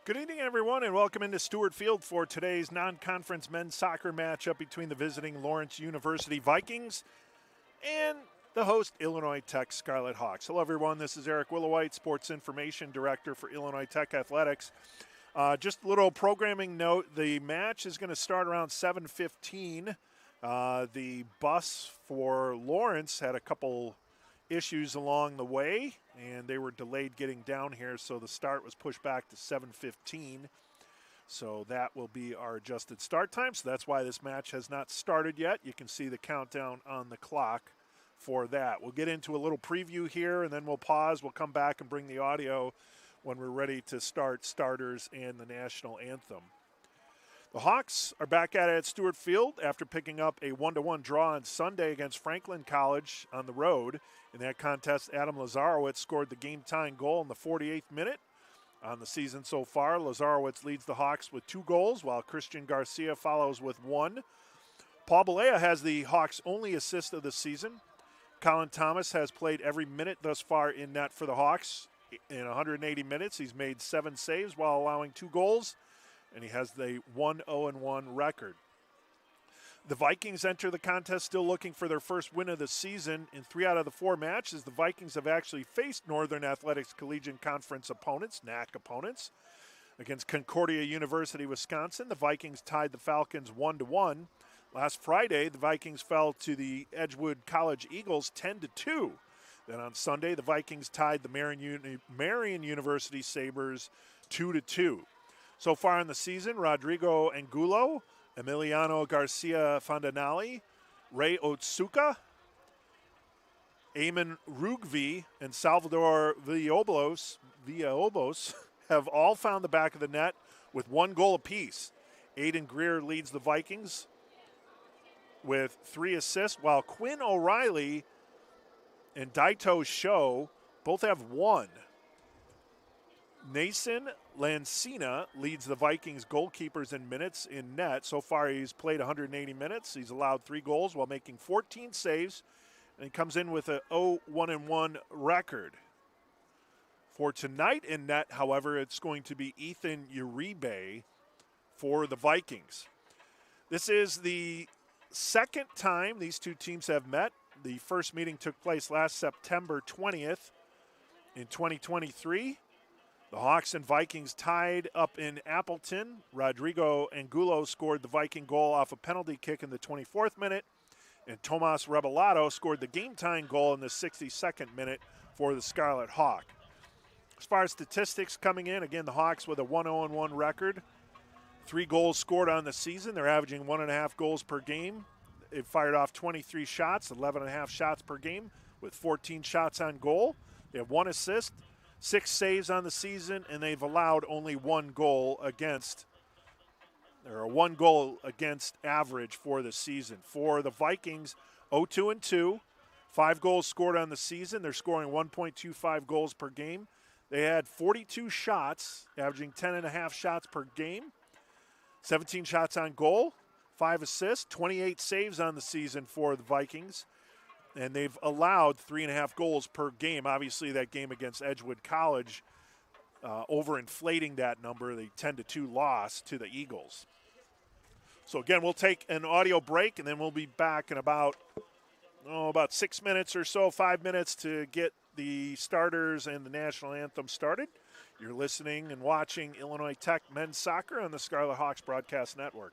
Good evening, everyone, and welcome into Stewart Field for today's non-conference men's soccer matchup between the visiting Lawrence University Vikings and the host Illinois Tech Scarlet Hawks. Hello, everyone. This is Eric Willowite, Sports Information Director for Illinois Tech Athletics. Just a little programming note, the match is going to start around 7:15. The bus for Lawrence had a couple issues along the way, and they were delayed getting down here, so the start was pushed back to 7:15. So that will be our adjusted start time. So that's why this match has not started yet. You can see the countdown on the clock for that. We'll get into a little preview here, and then we'll pause. We'll come back and bring the audio when we're ready to start starters and the national anthem. The Hawks are back at it at Stewart Field after picking up a 1-1 draw on Sunday against Franklin College on the road. In that contest, Adam Lazarowitz scored the game-tying goal in the 48th minute. On the season so far, Lazarowitz leads the Hawks with 2 goals, while Christian Garcia follows with 1. Paul Balea has the Hawks' only assist of the season. Colin Thomas has played every minute thus far in net for the Hawks. In 180 minutes, he's made 7 saves while allowing 2 goals, and he has the 1-0-1 record. The Vikings enter the contest still looking for their first win of the season. In 3 out of the 4 matches, the Vikings have actually faced Northern Athletics Collegiate Conference opponents, NAC opponents. Against Concordia University, Wisconsin, the Vikings tied the Falcons 1-1. Last Friday, the Vikings fell to the Edgewood College Eagles 10-2. Then on Sunday, the Vikings tied the Marian University Sabres 2-2. So far in the season, Rodrigo Angulo, Emiliano Garcia Fondanali, Ray Otsuka, Eamon Rugvi, and Salvador Villalobos have all found the back of the net with 1 goal apiece. Aiden Greer leads the Vikings with 3 assists, while Quinn O'Reilly and Daito Sho both have 1. Nason Lancina leads the Vikings goalkeepers in minutes in net. So far, he's played 180 minutes. He's allowed 3 goals while making 14 saves, and he comes in with a 0-1-1 record. For tonight in net, however, it's going to be Ethan Uribe for the Vikings. This is the second time these two teams have met. The first meeting took place last September 20th in 2023. The Hawks and Vikings tied up in Appleton. Rodrigo Angulo scored the Viking goal off a penalty kick in the 24th minute, and Tomas Rebolado scored the game-tying goal in the 62nd minute for the Scarlet Hawk. As far as statistics coming in, again, the Hawks with a 1-0-1 record. 3 goals scored on the season. They're averaging 1.5 goals per game. They've fired off 23 shots, 11.5 shots per game, with 14 shots on goal. They have 1 assist, 6 saves on the season, and they've allowed only 1 goal against, or a 1 goal against average for the season. For the Vikings, 0-2-2, 5 goals scored on the season. They're scoring 1.25 goals per game. They had 42 shots, averaging 10.5 shots per game, 17 shots on goal, 5 assists, 28 saves on the season for the Vikings. And they've allowed 3.5 goals per game. Obviously, that game against Edgewood College, overinflating that number, the 10-2 loss to the Eagles. So, again, we'll take an audio break, and then we'll be back in about 6 minutes or so, 5 minutes to get the starters and the national anthem started. You're listening and watching Illinois Tech Men's Soccer on the Scarlet Hawks Broadcast Network.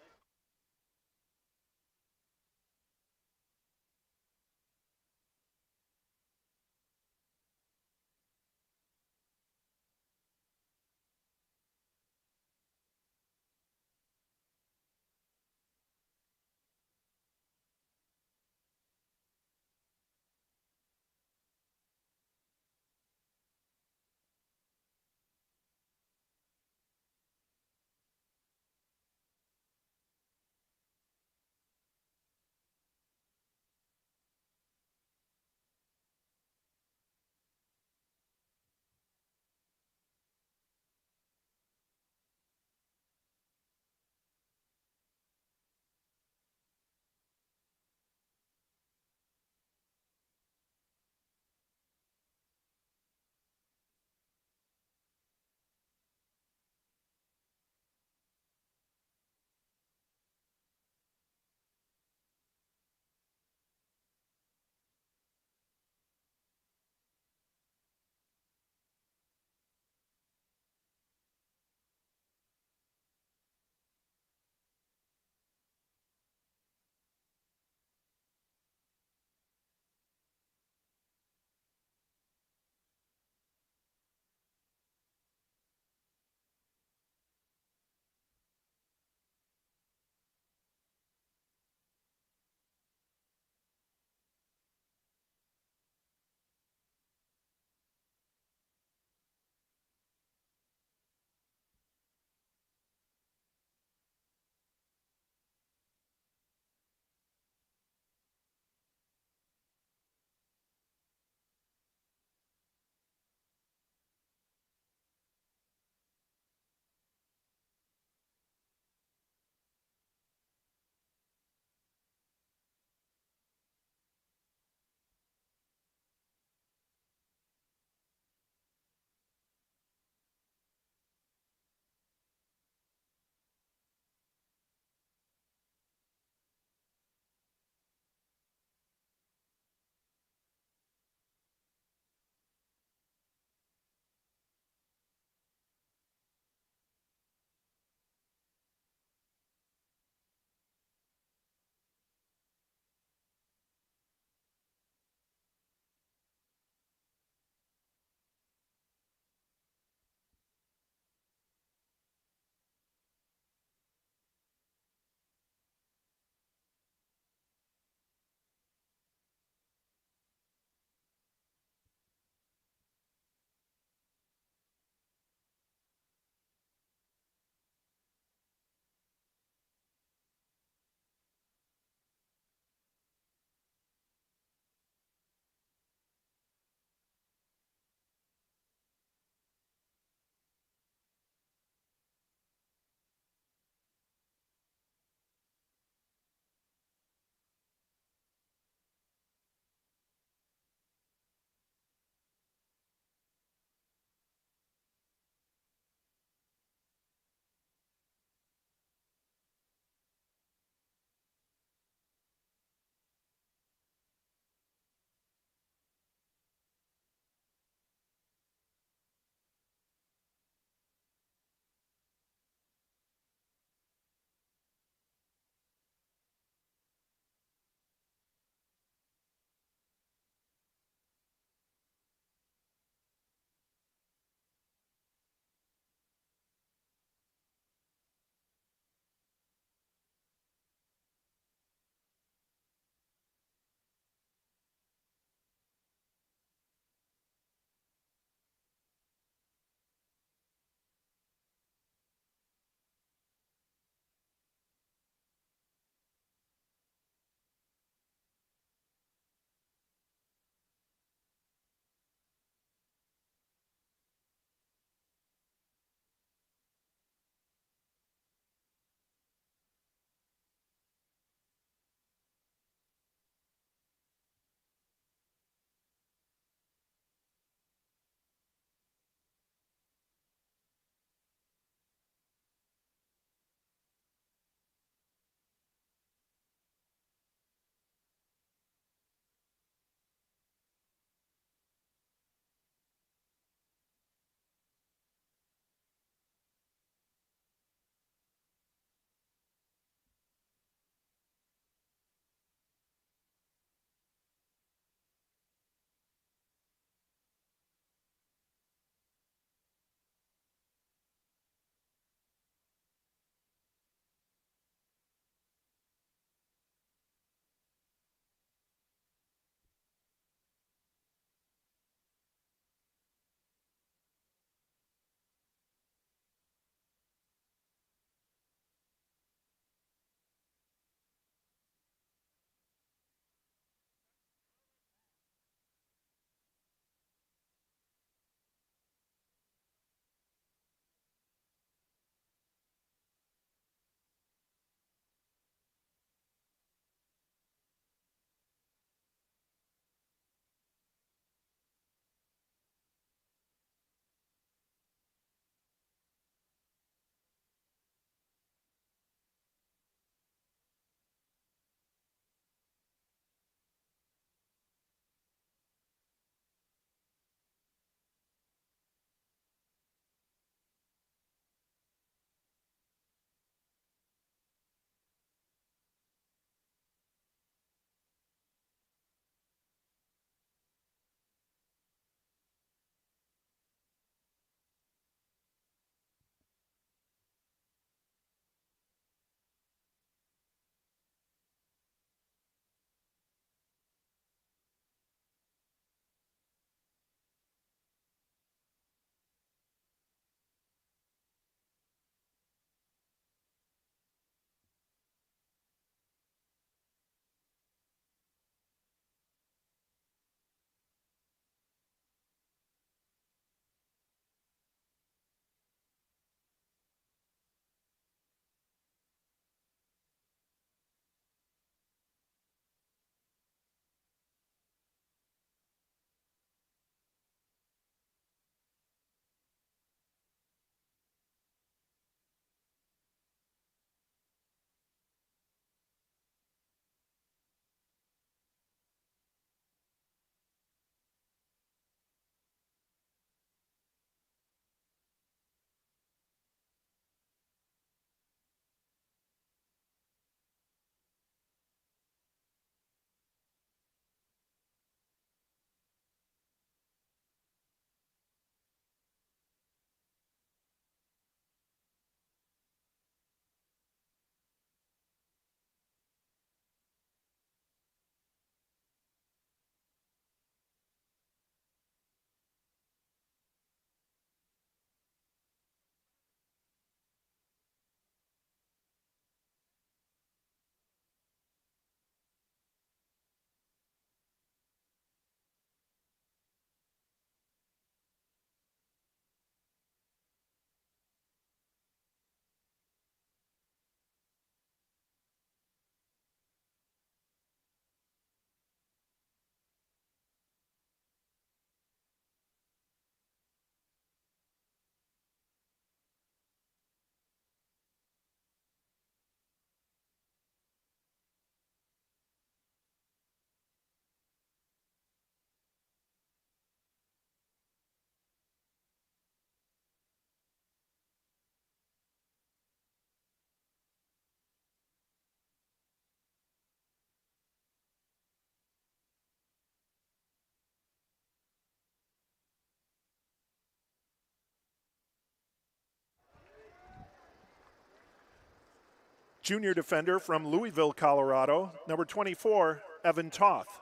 Junior defender from Louisville, Colorado, number 24, Evan Toth.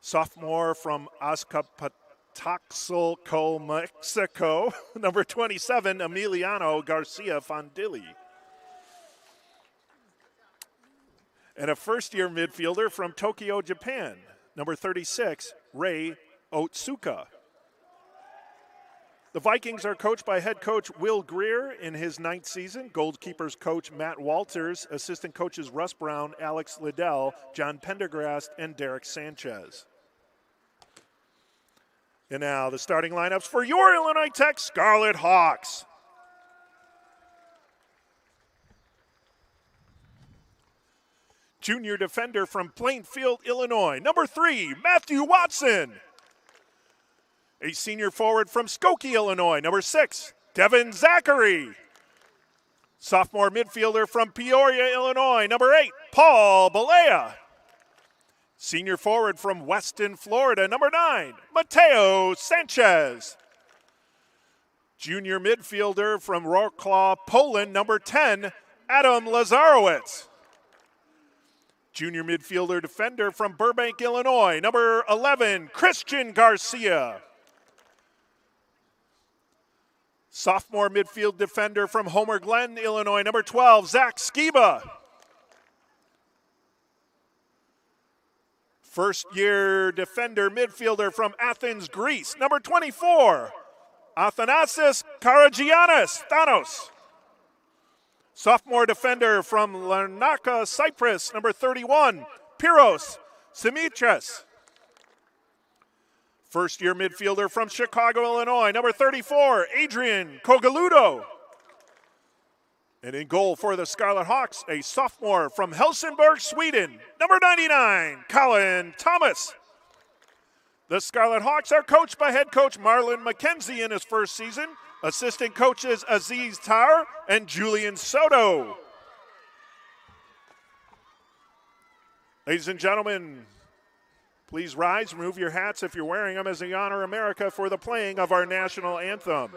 Sophomore from Azcapotzalco, Mexico, number 27, Emiliano Garcia Fondilli. And a first-year midfielder from Tokyo, Japan, number 36, Rei Otsuka. The Vikings are coached by head coach Will Greer in his 9th season, goalkeepers coach Matt Walters, assistant coaches Russ Brown, Alex Liddell, John Pendergrast, and Derek Sanchez. And now the starting lineups for your Illinois Tech Scarlet Hawks. Junior defender from Plainfield, Illinois, number 3, Matthew Watson. A senior forward from Skokie, Illinois, number 6, Devin Zachary. Sophomore midfielder from Peoria, Illinois, number 8, Paul Balea. Senior forward from Weston, Florida, number 9, Mateo Sanchez. Junior midfielder from Wrocław, Poland, number 10, Adam Lazarowicz. Junior midfielder defender from Burbank, Illinois, number 11, Christian Garcia. Sophomore midfield defender from Homer Glen, Illinois, number 12, Zach Skiba. First-year defender midfielder from Athens, Greece, number 24, Athanasis Karagiannis Thanos. Sophomore defender from Larnaca, Cyprus, number 31, Pyros Simitres. First-year midfielder from Chicago, Illinois, number 34, Adrian Cogaludo. And in goal for the Scarlet Hawks, a sophomore from Helsingborg, Sweden, number 99, Colin Thomas. The Scarlet Hawks are coached by head coach Marlon McKenzie in his first season, assistant coaches Aziz Tar and Julian Soto. Ladies and gentlemen, please rise, remove your hats if you're wearing them as we honor America for the playing of our national anthem.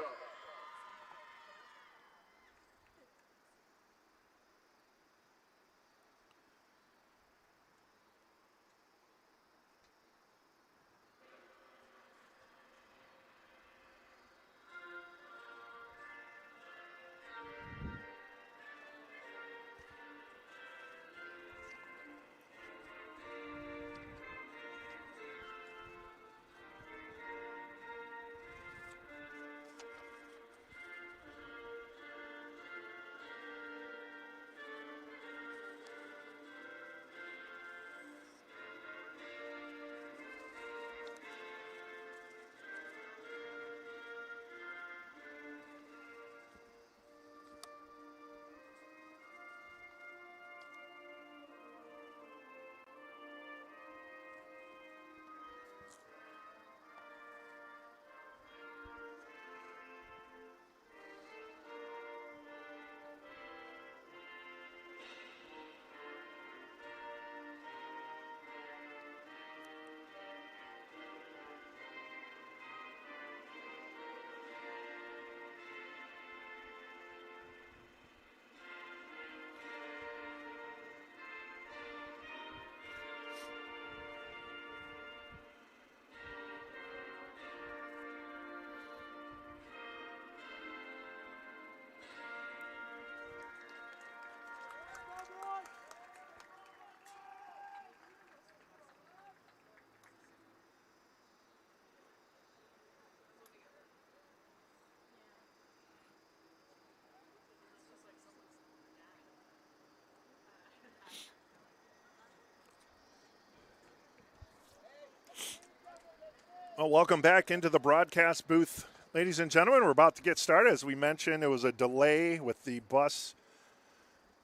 Well, welcome back into the broadcast booth. Ladies and gentlemen, we're about to get started. As we mentioned, there was a delay with the bus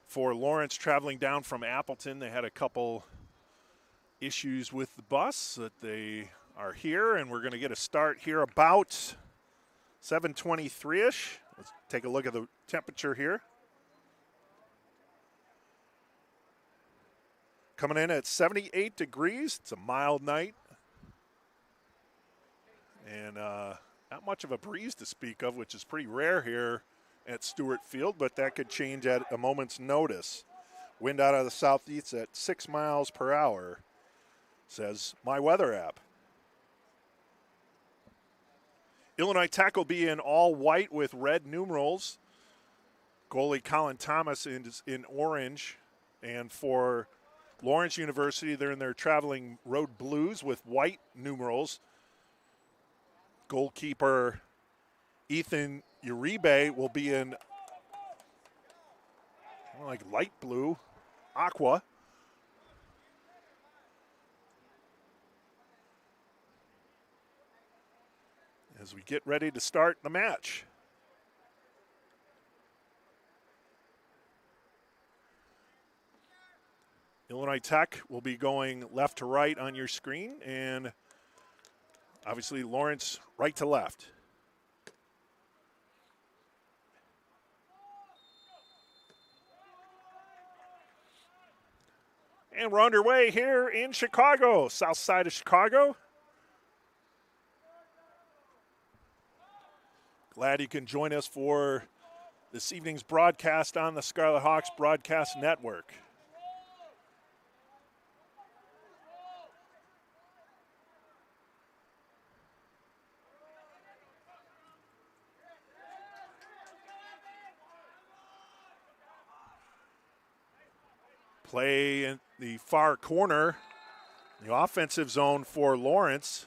for Lawrence traveling down from Appleton. They had a couple issues with the bus, that they are here, and we're going to get a start here about 7:23-ish. Let's take a look at the temperature here. Coming in at 78 degrees. It's a mild night. And not much of a breeze to speak of, which is pretty rare here at Stewart Field, but that could change at a moment's notice. Wind out of the southeast at 6 miles per hour, says my weather app. Illinois Tech will be in all white with red numerals. Goalie Colin Thomas is in orange. And for Lawrence University, they're in their traveling road blues with white numerals. Goalkeeper Ethan Uribe will be in like light blue, aqua. As we get ready to start the match. Illinois Tech will be going left to right on your screen, and obviously Lawrence right to left. And we're underway here in Chicago, south side of Chicago. Glad you can join us for this evening's broadcast on the Scarlet Hawks Broadcast Network. Play in the far corner, the offensive zone for Lawrence.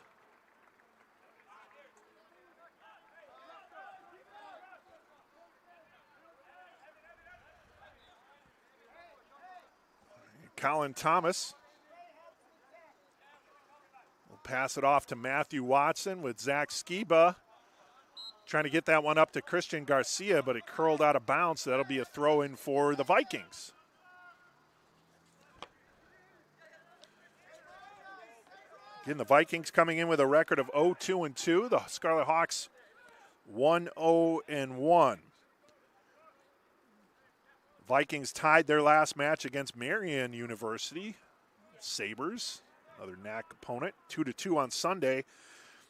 Colin Thomas will pass it off to Matthew Watson with Zach Skiba. Trying to get that one up to Christian Garcia, but it curled out of bounds. That'll be a throw in for the Vikings. Again, the Vikings coming in with a record of 0-2-2. The Scarlet Hawks 1-0-1. Vikings tied their last match against Marian University. Sabres, another NAC opponent, 2-2 on Sunday.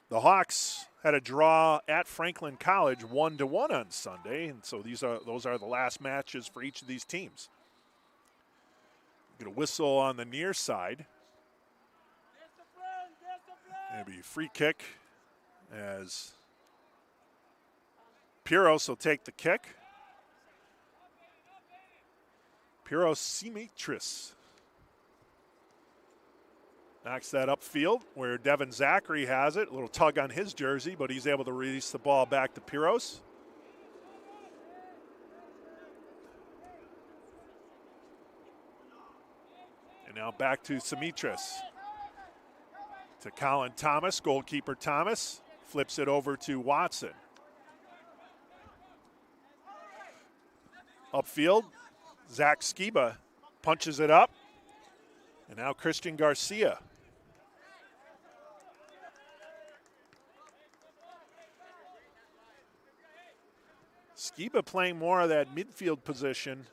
The Hawks had a draw at Franklin College, 1-1 on Sunday, and so those are the last matches for each of these teams. Get a whistle on the near side. Maybe free kick as Piros will take the kick. Piros Simitris knocks that upfield where Devin Zachary has it. A little tug on his jersey, but he's able to release the ball back to Piros. And now back to Simitris. To Colin Thomas, goalkeeper Thomas, flips it over to Watson. Upfield, Zach Skiba punches it up, and now Christian Garcia. Skiba playing more of that midfield position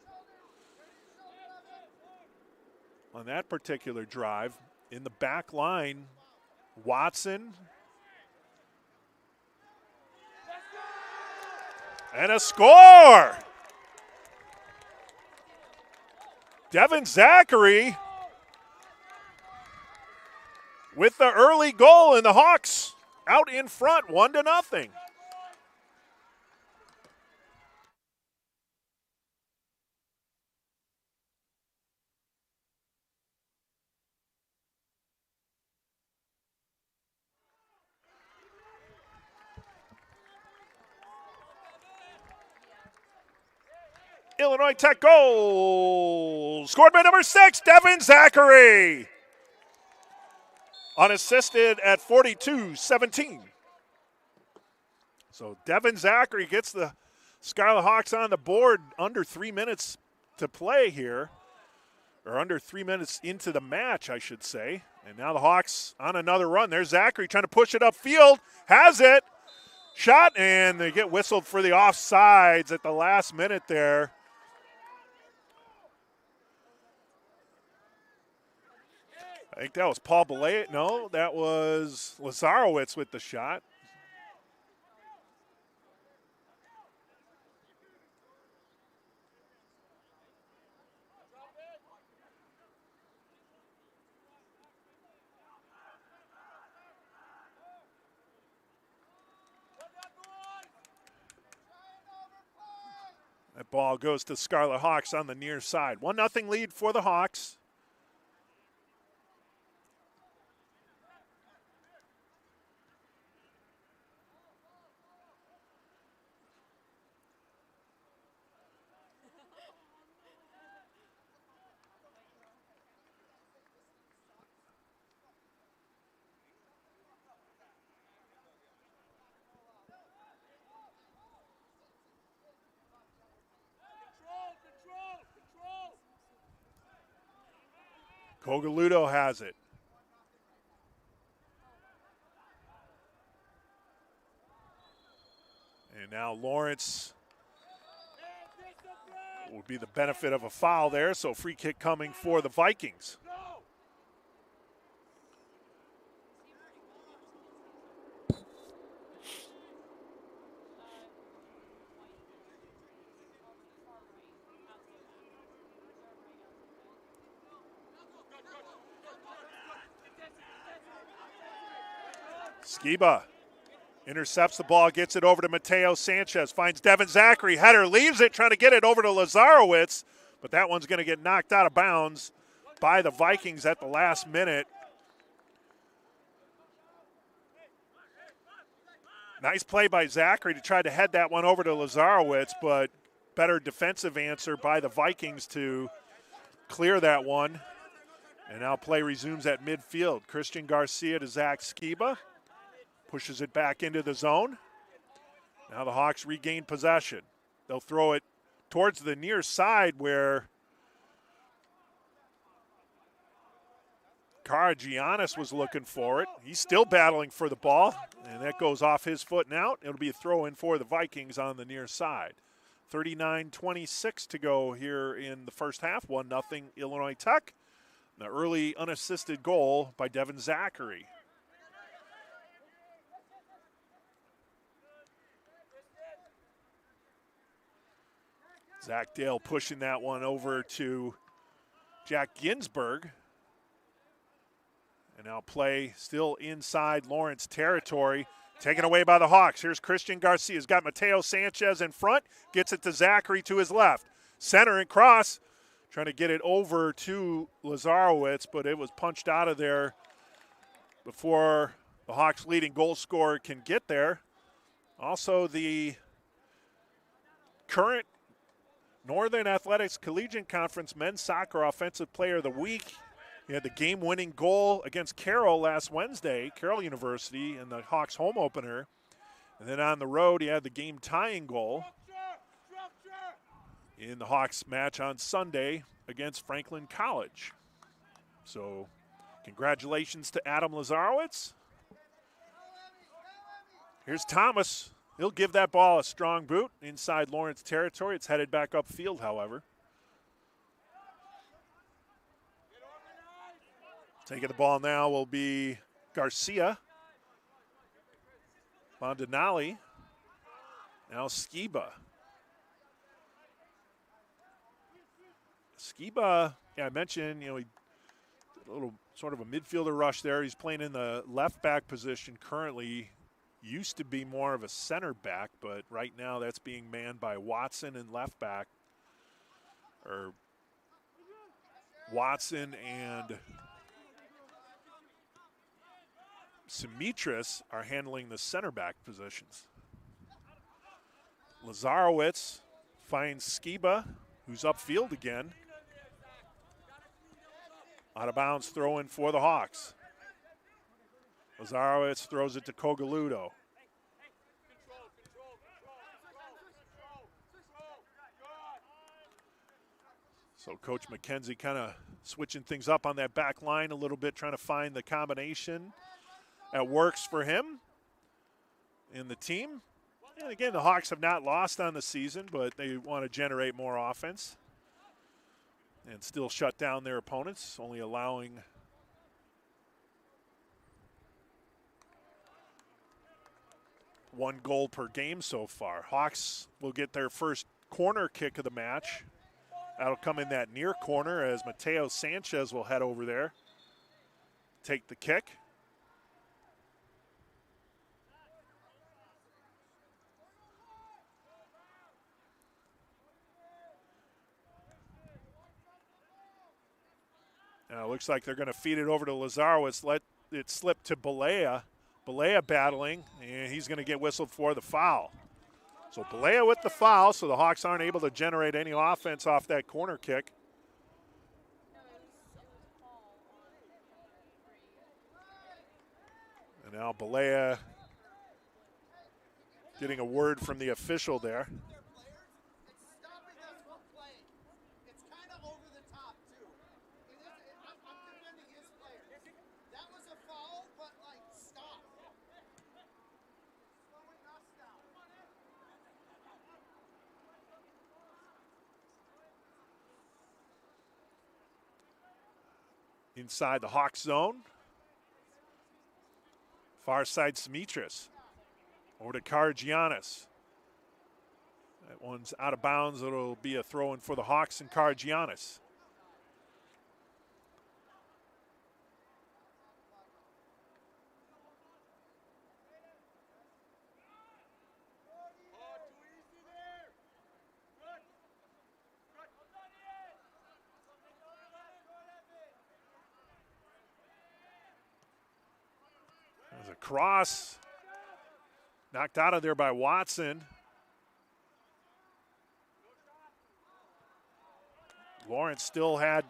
on that particular drive. In the back line, Watson. And a score! Devin Zachary with the early goal, and the Hawks out in front, 1-0. Illinois Tech goal, scored by number 6, Devin Zachary. Unassisted at 42-17. So Devin Zachary gets the Scarlet Hawks on the board under 3 minutes to play here, or under 3 minutes into the match, I should say. And now the Hawks on another run. There's Zachary trying to push it upfield, has it, shot, and they get whistled for the offsides at the last minute there. I think that was Paul Belay. No, that was Lazarowicz with the shot. Ball goes to Scarlet Hawks on the near side. 1-0 lead for the Hawks. Cogaludo has it. And now Lawrence would be the benefit of a foul there, so free kick coming for the Vikings. Skiba intercepts the ball, gets it over to Mateo Sanchez, finds Devin Zachary, header, leaves it, trying to get it over to Lazarowitz, but that one's going to get knocked out of bounds by the Vikings at the last minute. Nice play by Zachary to try to head that one over to Lazarowitz, but better defensive answer by the Vikings to clear that one. And now play resumes at midfield. Christian Garcia to Zach Skiba. Pushes it back into the zone. Now the Hawks regain possession. They'll throw it towards the near side where Karagiannis was looking for it. He's still battling for the ball, and that goes off his foot and out. It'll be a throw-in for the Vikings on the near side. 39-26 to go here in the first half. 1-0 Illinois Tech. The early unassisted goal by Devin Zachary. Zach Dale pushing that one over to Jack Ginsburg. And now play still inside Lawrence territory. Taken away by the Hawks. Here's Christian Garcia. He's got Mateo Sanchez in front. Gets it to Zachary to his left. Center and cross. Trying to get it over to Lazarowitz, but it was punched out of there before the Hawks' leading goal scorer can get there. Also, the current Northern Athletics Collegiate Conference Men's Soccer Offensive Player of the Week. He had the game-winning goal against Carroll last Wednesday, Carroll University, in the Hawks home opener. And then on the road, he had the game-tying goal in the Hawks match on Sunday against Franklin College. So congratulations to Adam Lazarowitz. Here's Thomas. He'll give that ball a strong boot inside Lawrence territory. It's headed back upfield, however. Taking the ball now will be Garcia. Bondinelli. Now Skiba. Skiba, I mentioned, he did a little sort of a midfielder rush there. He's playing in the left back position currently. Used to be more of a center back, but right now that's being manned by Watson and left back. Or Watson and Simitris are handling the center back positions. Lazarowitz finds Skiba, who's upfield again. Out of bounds throw in for the Hawks. Lazarowitz throws it to Cogaludo. So Coach McKenzie kind of switching things up on that back line a little bit, trying to find the combination that works for him in the team. And again, the Hawks have not lost on the season, but they want to generate more offense and still shut down their opponents, only allowing one goal per game so far. Hawks will get their first corner kick of the match. That'll come in that near corner as Mateo Sanchez will head over there, take the kick. Now it looks like they're going to feed it over to Lazarowitz. Let it slip to Balea. Balea battling, and he's going to get whistled for the foul. So Balea with the foul, so the Hawks aren't able to generate any offense off that corner kick. And now Balea getting a word from the official there. Inside the Hawks zone. Far side Simitris. Over to Kargiannis. That one's out of bounds. It'll be a throw-in for the Hawks and Kargiannis. There's a cross. Knocked out of there by Watson. Lawrence still had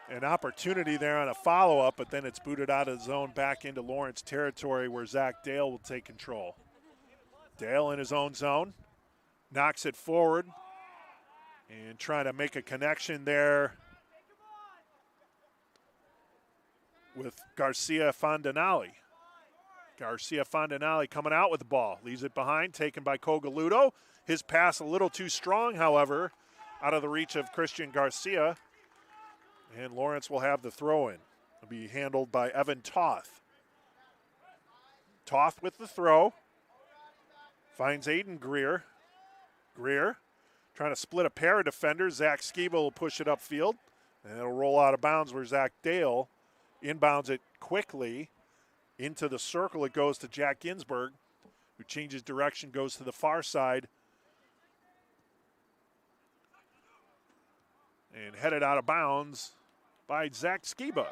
an opportunity there on a follow-up, but then it's booted out of the zone back into Lawrence territory where Zach Dale will take control. Dale in his own zone, knocks it forward and trying to make a connection there with Garcia Fondanali. Garcia Fondanali coming out with the ball. Leaves it behind, taken by Cogaludo. His pass a little too strong, however, out of the reach of Christian Garcia. And Lawrence will have the throw-in. It'll be handled by Evan Toth. Toth with the throw. Finds Aiden Greer. Greer trying to split a pair of defenders. Zach Skiba will push it upfield. And it'll roll out of bounds where Zach Dale inbounds it quickly. Into the circle it goes to Jack Ginsburg, who changes direction, goes to the far side. And headed out of bounds by Zach Skiba.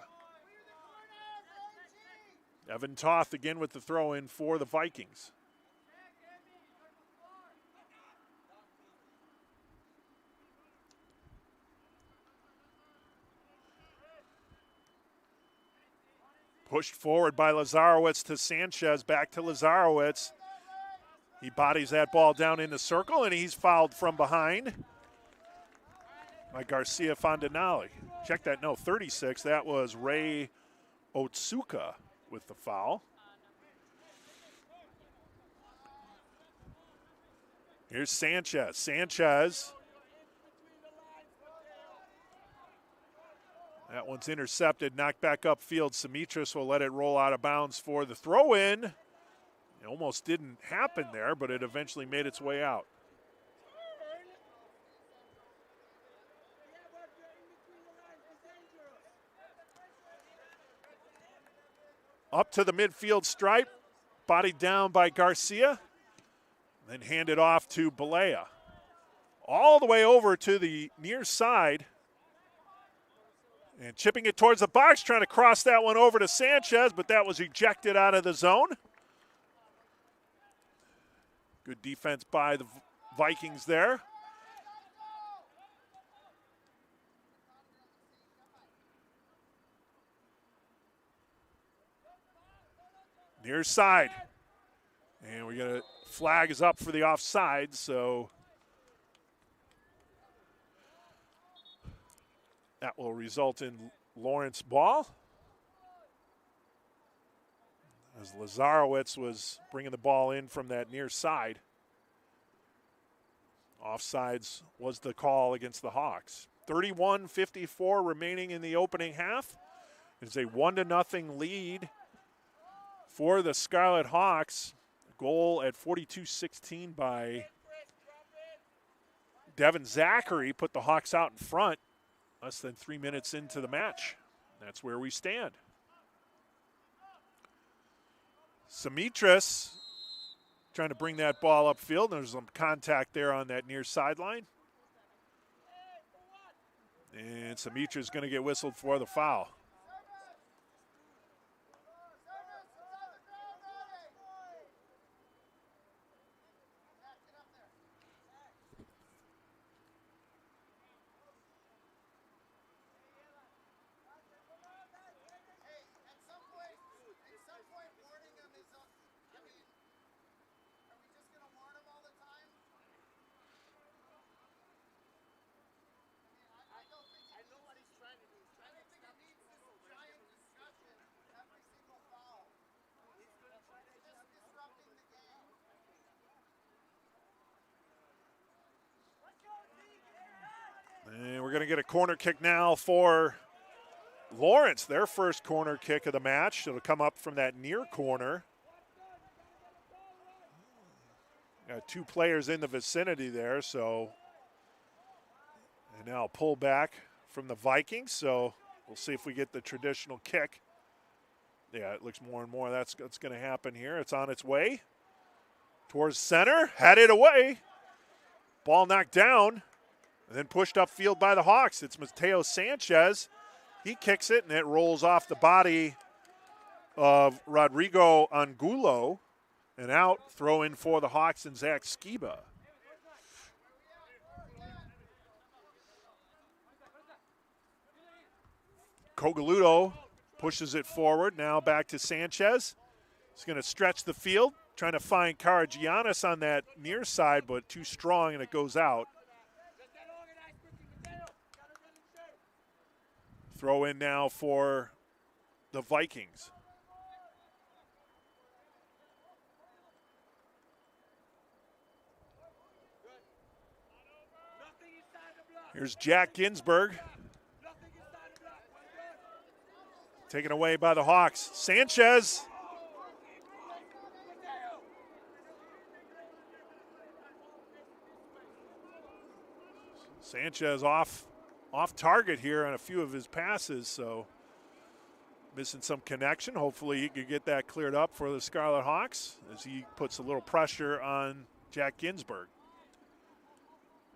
Evan Toth again with the throw-in for the Vikings. Pushed forward by Lazarowitz to Sanchez, back to Lazarowitz. He bodies that ball down in the circle, and he's fouled from behind by Garcia Fondanali. Check that, no, 36. That was Ray Otsuka with the foul. Here's Sanchez. Sanchez. That one's intercepted, knocked back upfield. Simitris will let it roll out of bounds for the throw-in. It almost didn't happen there, but it eventually made its way out. Up to the midfield stripe, bodied down by Garcia, then handed off to Balea. All the way over to the near side. And chipping it towards the box, trying to cross that one over to Sanchez, but that was ejected out of the zone. Good defense by the Vikings there. Near side. And we got a flag is up for the offside, so that will result in Lawrence ball. As Lazarowitz was bringing the ball in from that near side. Offsides was the call against the Hawks. 31-54 remaining in the opening half. It's a 1-0 lead for the Scarlet Hawks. A goal at 42-16 by Devin Zachary put the Hawks out in front. Less than 3 minutes into the match. That's where we stand. Simitris trying to bring that ball upfield. There's some contact there on that near sideline. And Samitra's going to get whistled for the foul. And we're going to get a corner kick now for Lawrence, their first corner kick of the match. It'll come up from that near corner. Got two players in the vicinity there, so. And now pull back from the Vikings, so we'll see if we get the traditional kick. Yeah, it looks more and more that's going to happen here. It's on its way towards center, had it away. Ball knocked down. And then pushed upfield by the Hawks. It's Mateo Sanchez. He kicks it, and it rolls off the body of Rodrigo Angulo. And out, throw in for the Hawks and Zach Skiba. Cogaludo pushes it forward. Now back to Sanchez. He's going to stretch the field, trying to find Karagiannis on that near side, but too strong, and it goes out. Throw in now for the Vikings. Here's Jack Ginsburg. Taken away by the Hawks. Sanchez. Sanchez off target here on a few of his passes, so missing some connection. Hopefully he could get that cleared up for the Scarlet Hawks as he puts a little pressure on Jack Ginsburg.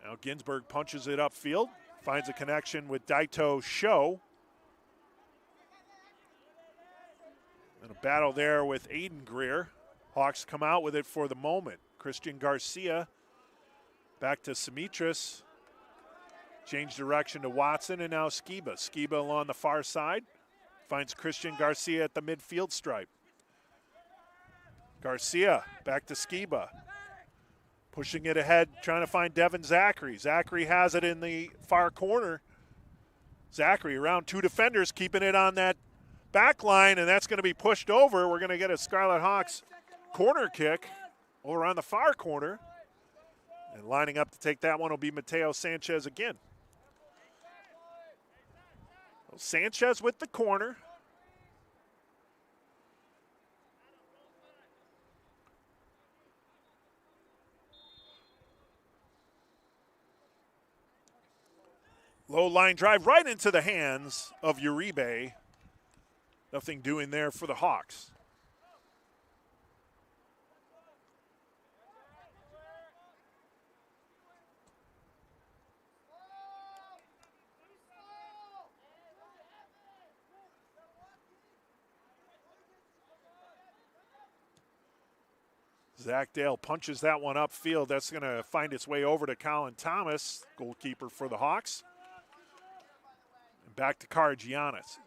Now Ginsburg punches it upfield, finds a connection with Daito Show. And a battle there with Aiden Greer. Hawks come out with it for the moment. Christian Garcia back to Simitris. Change direction to Watson, and now Skiba. Skiba along the far side. Finds Christian Garcia at the midfield stripe. Garcia back to Skiba. Pushing it ahead, trying to find Devin Zachary. Zachary has it in the far corner. Zachary around two defenders, keeping it on that back line, and that's going to be pushed over. We're going to get a Scarlet Hawks corner kick over on the far corner. And lining up to take that one will be Mateo Sanchez again. Sanchez with the corner. Low line drive right into the hands of Uribe. Nothing doing there for the Hawks. Zach Dale punches that one upfield. That's going to find its way over to Colin Thomas, goalkeeper for the Hawks. And back to Karagiannis,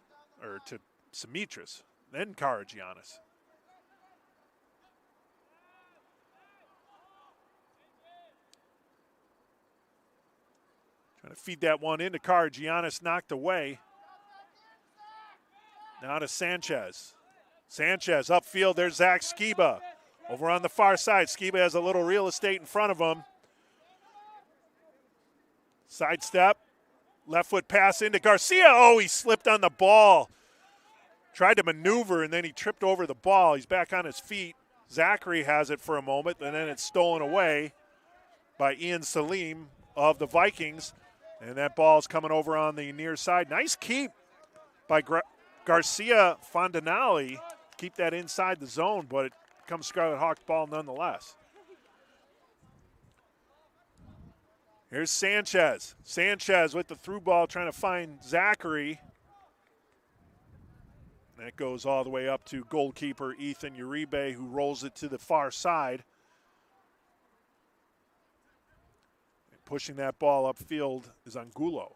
or to Simitris, then Karagiannis. Trying to feed that one into Karagiannis, knocked away. Now to Sanchez. Sanchez upfield, there's Zach Skiba. Over on the far side, Skiba has a little real estate in front of him. Sidestep, left foot pass into Garcia. Oh, he slipped on the ball. Tried to maneuver, and then he tripped over the ball. He's back on his feet. Zachary has it for a moment, and then it's stolen away by Ian Salim of the Vikings. And that ball's coming over on the near side. Nice keep by Garcia Fondanelli. Keep that inside the zone, but it comes Scarlet Hawks ball nonetheless. Here's Sanchez. Sanchez with the through ball trying to find Zachary. That goes all the way up to goalkeeper Ethan Uribe, who rolls it to the far side. And pushing that ball upfield is Angulo.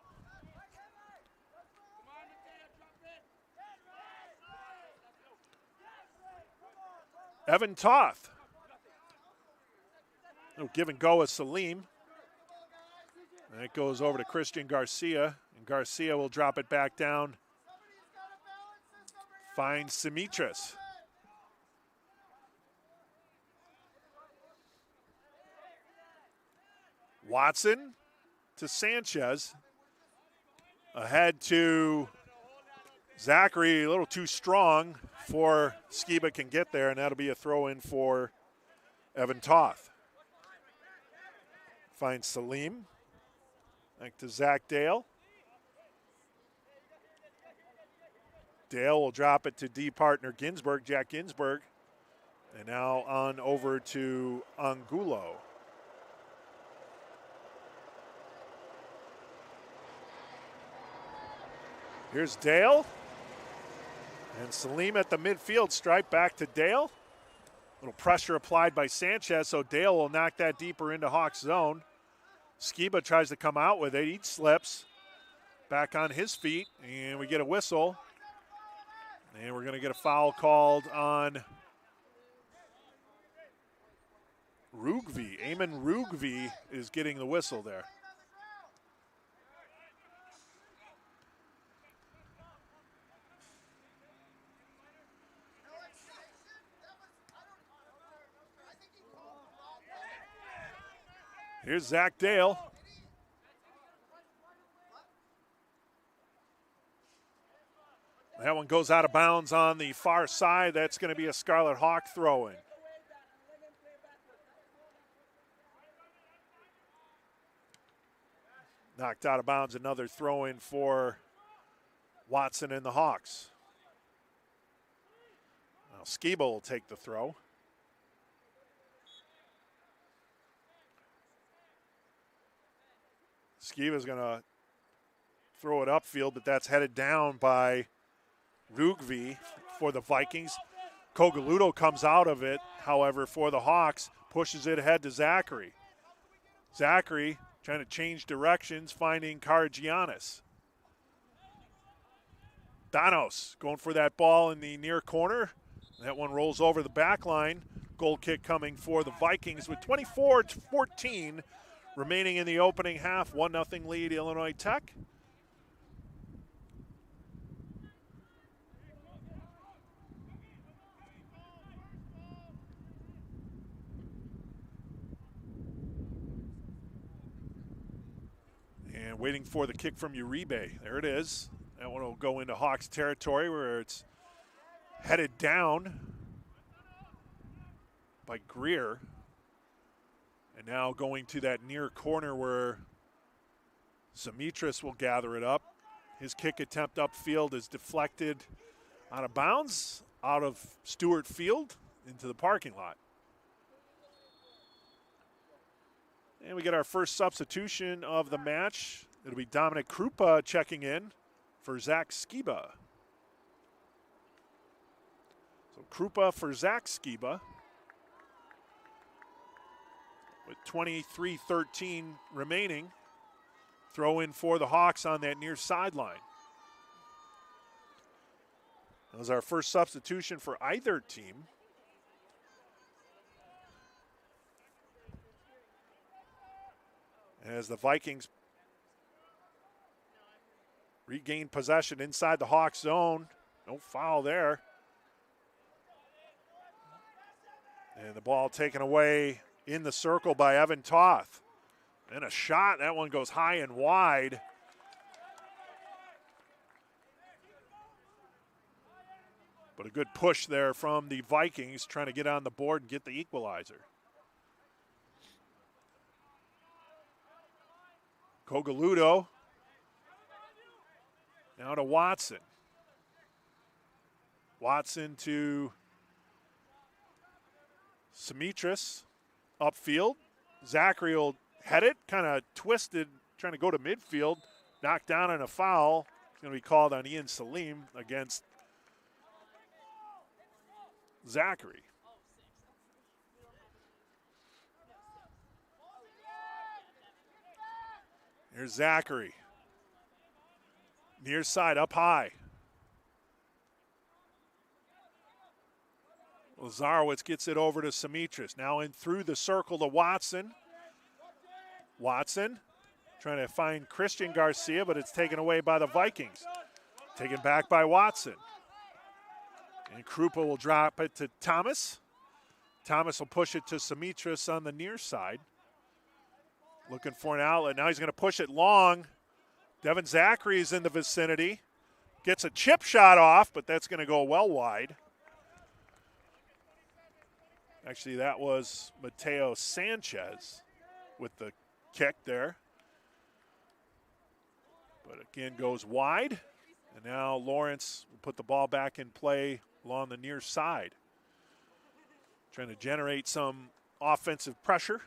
Evan Toth. No give and go with Salim. And it goes over to Christian Garcia. And Garcia will drop it back down. Finds Simitras. Watson to Sanchez. Ahead to Zachary, a little too strong for Skiba can get there, and that'll be a throw in for Evan Toth. Finds Salim. Back to Zach Dale. Dale will drop it to D partner Ginsberg, Jack Ginsberg. And now on over to Angulo. Here's Dale. And Salim at the midfield stripe back to Dale. A little pressure applied by Sanchez, so Dale will knock that deeper into Hawks zone. Skiba tries to come out with it. He slips back on his feet, and we get a whistle. And we're going to get a foul called on Rugvi. Eamon Rugvi is getting the whistle there. Here's Zach Dale. That one goes out of bounds on the far side. That's going to be a Scarlet Hawk throw-in. Knocked out of bounds, another throw-in for Watson and the Hawks. Now Skiba will take the throw. Skiba's going to throw it upfield, but that's headed down by Rugvi for the Vikings. Cogaludo comes out of it, however, for the Hawks, pushes it ahead to Zachary. Zachary trying to change directions, finding Karagiannis. Danos going for that ball in the near corner. That one rolls over the back line. Goal kick coming for the Vikings with 24-14 remaining in the opening half. 1-0 lead, Illinois Tech. And waiting for the kick from Uribe. There it is. That one will go into Hawks territory where it's headed down by Greer. And now going to that near corner where Simitras will gather it up. His kick attempt upfield is deflected out of bounds, out of Stewart Field into the parking lot. And we get our first substitution of the match. It'll be Dominic Krupa checking in for Zach Skiba. So Krupa for Zach Skiba. With 23-13 remaining. Throw in for the Hawks on that near sideline. That was our first substitution for either team. As the Vikings regain possession inside the Hawks zone. No foul there. And the ball taken away in the circle by Evan Toth. And a shot, that one goes high and wide. But a good push there from the Vikings trying to get on the board and get the equalizer. Cogaludo. Now to Watson. Watson to Simitras. Upfield. Zachary will headed, kind of twisted, trying to go to midfield, knocked down on a foul. It's going to be called on Ian Salim against Zachary. Here's Zachary. Near side, up high. Lazarowicz gets it over to Simitris. Now in through the circle to Watson. Watson trying to find Christian Garcia, but it's taken away by the Vikings. Taken back by Watson. And Krupa will drop it to Thomas. Thomas will push it to Simitris on the near side. Looking for an outlet. Now he's going to push it long. Devin Zachary is in the vicinity. Gets a chip shot off, but that's going to go well wide. Actually, that was Mateo Sanchez with the kick there. But again, goes wide. And now Lawrence will put the ball back in play along the near side. Trying to generate some offensive pressure.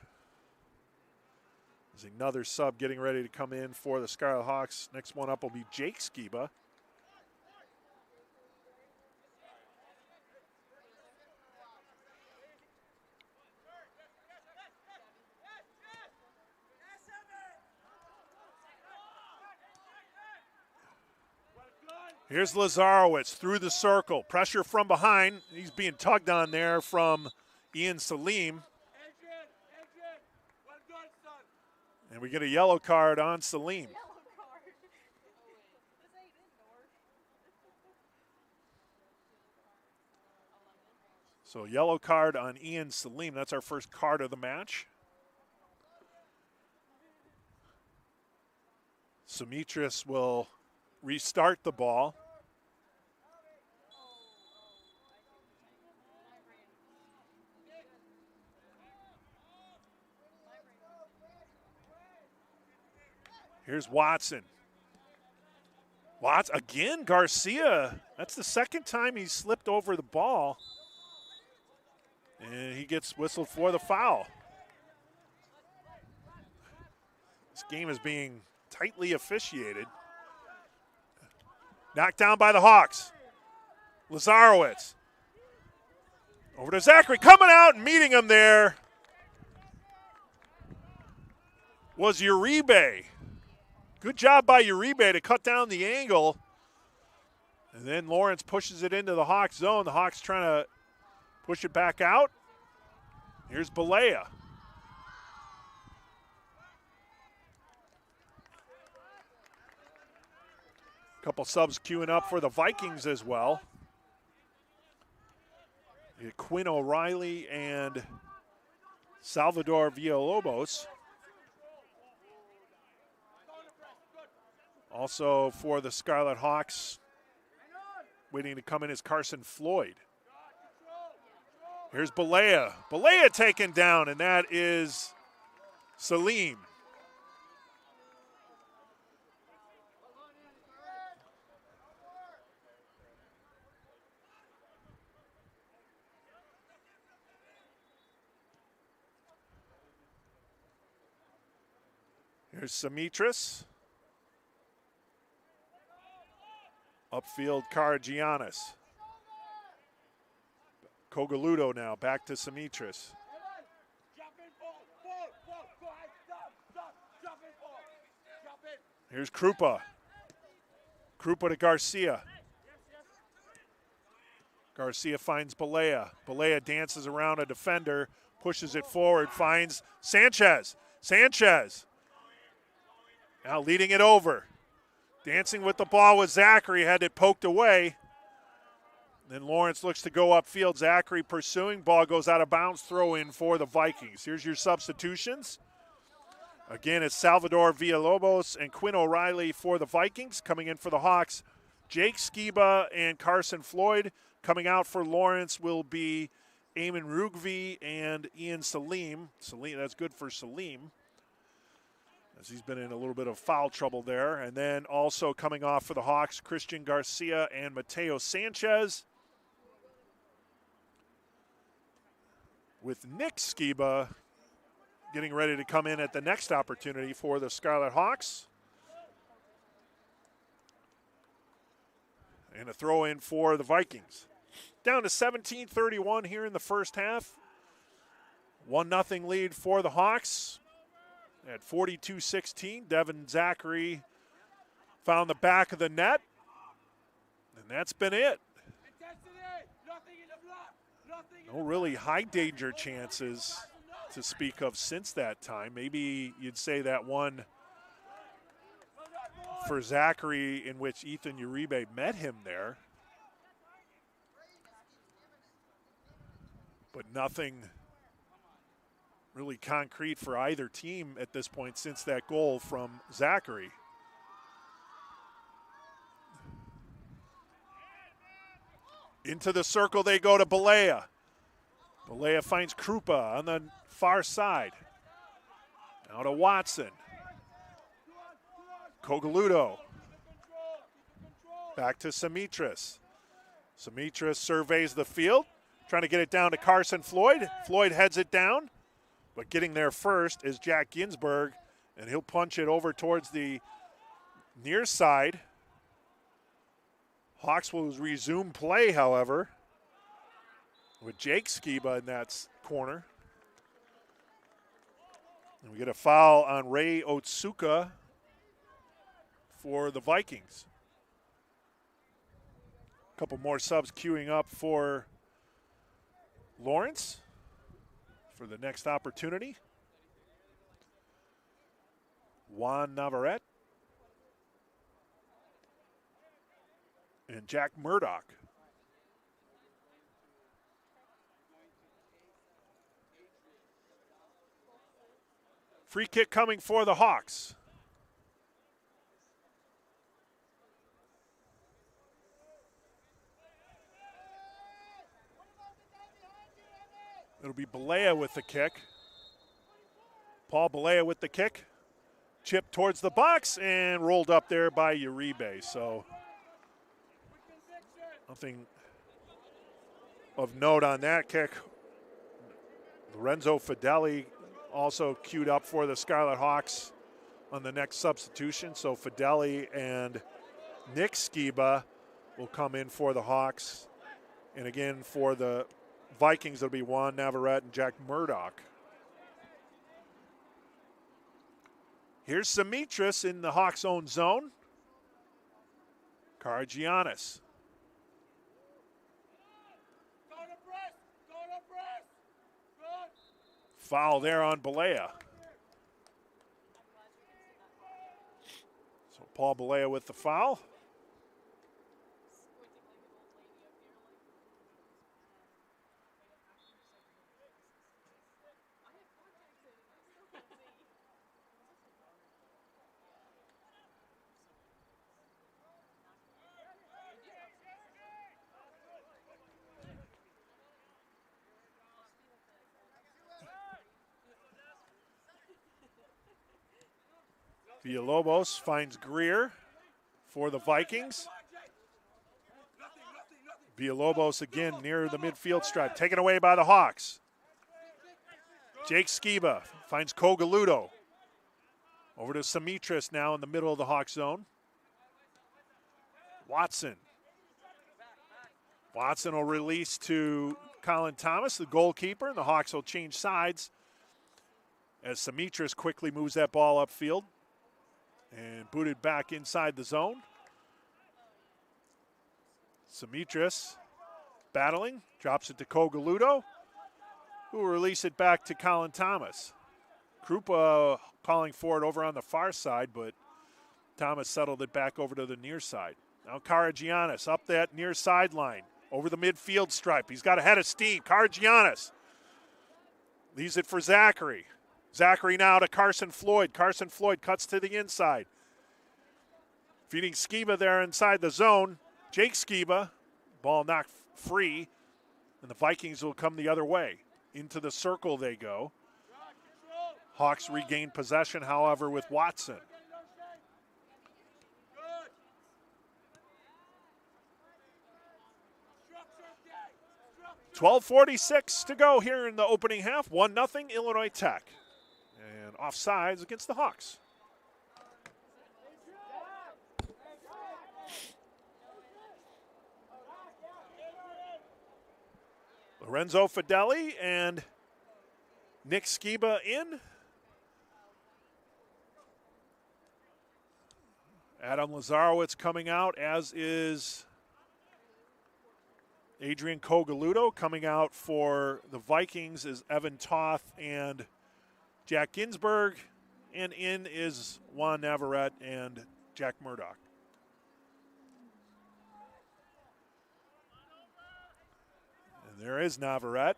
There's another sub getting ready to come in for the Scarlet Hawks. Next one up will be Jake Skiba. Here's Lazarowicz through the circle. Pressure from behind. He's being tugged on there from Ian Salim. And we get a yellow card on Salim. So yellow card on Ian Salim. That's our first card of the match. Simitris will restart the ball. Here's Watson. Watts again, Garcia. That's the second time he's slipped over the ball. And he gets whistled for the foul. This game is being tightly officiated. Knocked down by the Hawks. Lazarowicz. Over to Zachary. Coming out and meeting him there was Uribe. Good job by Uribe to cut down the angle. And then Lawrence pushes it into the Hawks zone. The Hawks trying to push it back out. Here's Balea. Couple subs queuing up for the Vikings as well. Quinn O'Reilly and Salvador Villalobos. Also for the Scarlet Hawks, waiting to come in is Carson Floyd. Here's Balea. Balea taken down, and that is Salim. Here's Simitris. Upfield, Karagiannis. Cogaludo now, back to Simitris. Here's Krupa. Krupa to Garcia. Garcia finds Balea. Balea dances around a defender, pushes it forward, finds Sanchez. Sanchez now leading it over. Dancing with the ball with Zachary, had it poked away. Then Lawrence looks to go upfield. Zachary pursuing. Ball goes out of bounds. Throw in for the Vikings. Here's your substitutions. Again, it's Salvador Villalobos and Quinn O'Reilly for the Vikings. Coming in for the Hawks, Jake Skiba and Carson Floyd. Coming out for Lawrence will be Eamon Rugvi and Ian Salim. That's good for Salim, as he's been in a little bit of foul trouble there. And then also coming off for the Hawks, Christian Garcia and Mateo Sanchez. With Nick Skiba getting ready to come in at the next opportunity for the Scarlet Hawks. And a throw in for the Vikings. Down to 17-31 here in the first half. 1-0 lead for the Hawks. At 42-16, Devin Zachary found the back of the net. And that's been it. No really high danger chances to speak of since that time. Maybe you'd say that one for Zachary in which Ethan Uribe met him there. But nothing really concrete for either team at this point since that goal from Zachary. Into the circle they go to Balea. Balea finds Krupa on the far side. Now to Watson. Cogaludo. Back to Simitris. Simitris surveys the field, trying to get it down to Carson Floyd. Floyd heads it down, but getting there first is Jack Ginsberg, and he'll punch it over towards the near side. Hawks will resume play, however, with Jake Skiba in that corner. And we get a foul on Ray Otsuka for the Vikings. A couple more subs queuing up for Lawrence for the next opportunity. Juan Navarrete and Jack Murdoch. Free kick coming for the Hawks. It'll be Balea with the kick. Paul Balea with the kick. Chip towards the box and rolled up there by Uribe. So nothing of note on that kick. Lorenzo Fideli also queued up for the Scarlet Hawks on the next substitution. So Fideli and Nick Skiba will come in for the Hawks. And again, for the Vikings, it'll be Juan Navarrete and Jack Murdoch. Here's Simitris in the Hawks' own zone. Karagiannis. Foul there on Balea. So Paul Balea with the foul. Villalobos finds Greer for the Vikings. Villalobos again near the midfield stripe, taken away by the Hawks. Jake Skiba finds Cogaludo. Over to Simitris now in the middle of the Hawks zone. Watson. Watson will release to Colin Thomas, the goalkeeper, and the Hawks will change sides as Simitris quickly moves that ball upfield. And booted back inside the zone. Simitris battling, drops it to Cogaludo, who will release it back to Colin Thomas. Krupa calling for it over on the far side, but Thomas settled it back over to the near side. Now Karagiannis up that near sideline, over the midfield stripe. He's got a head of steam. Karagiannis leaves it for Zachary. Zachary now to Carson Floyd. Carson Floyd cuts to the inside. Feeding Skiba there inside the zone. Jake Skiba, ball knocked free, and the Vikings will come the other way. Into the circle they go. Hawks regain possession, however, with Watson. .12:46 to go here in the opening half. 1-0 Illinois Tech. offsides against the Hawks. Lorenzo Fideli and Nick Skiba in. Adam Lazarowicz coming out, as is Adrian Cogaludo. Coming out for the Vikings is Evan Toth and Jack Ginsberg. And in is Juan Navarrete and Jack Murdoch. And there is Navarrete.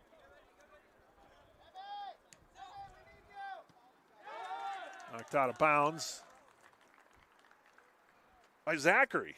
Knocked out of bounds by Zachary.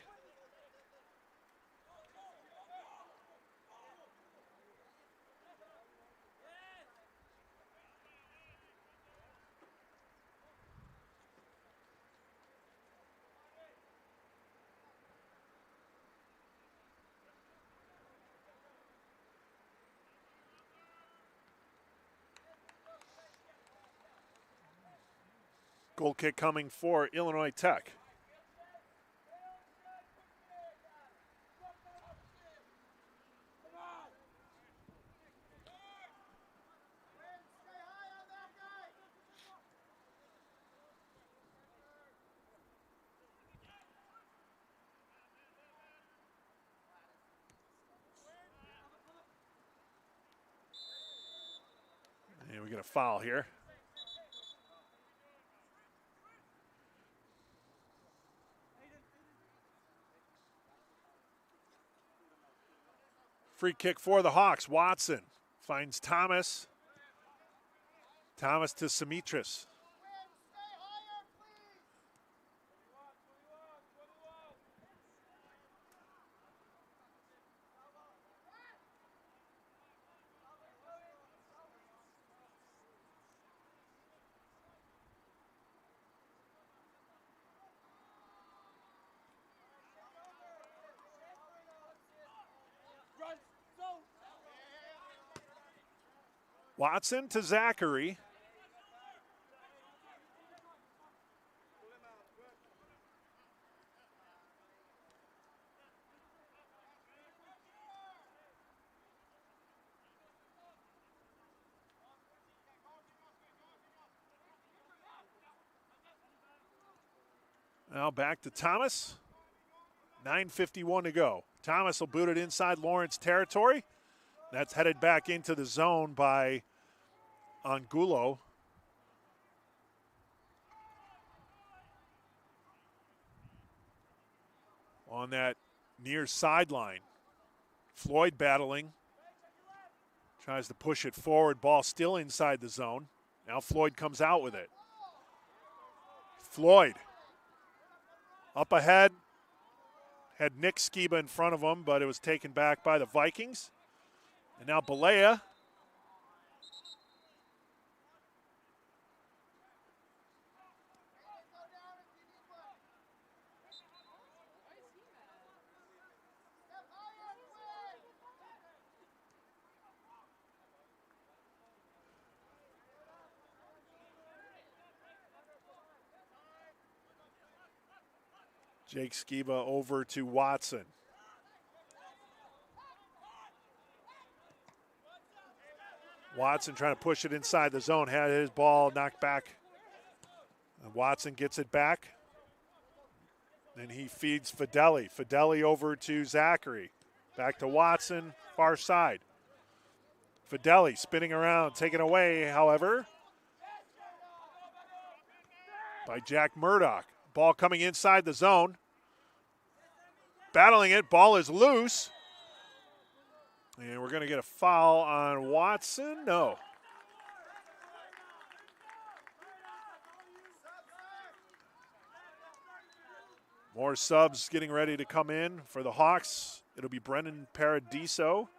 Goal kick coming for Illinois Tech. And we get a foul here. Free kick for the Hawks. Watson finds Thomas. Thomas to Simitris. Watson to Zachary. Now back to Thomas. 9:51 to go. Thomas will boot it inside Lawrence territory. That's headed back into the zone by Angulo. On that near sideline. Floyd battling. Tries to push it forward. Ball still inside the zone. Now Floyd comes out with it. Floyd up ahead. Had Nick Skiba in front of him, but it was taken back by the Vikings. And now Balea. Jake Skiba over to Watson. Watson trying to push it inside the zone. Had his ball knocked back. And Watson gets it back. Then he feeds Fideli. Fideli over to Zachary. Back to Watson, far side. Fideli spinning around, taken away, however, by Jack Murdoch. Ball coming inside the zone. Battling it. Ball is loose. And we're going to get a foul on Watson. No. More subs getting ready to come in for the Hawks. It'll be Brendan Paradiso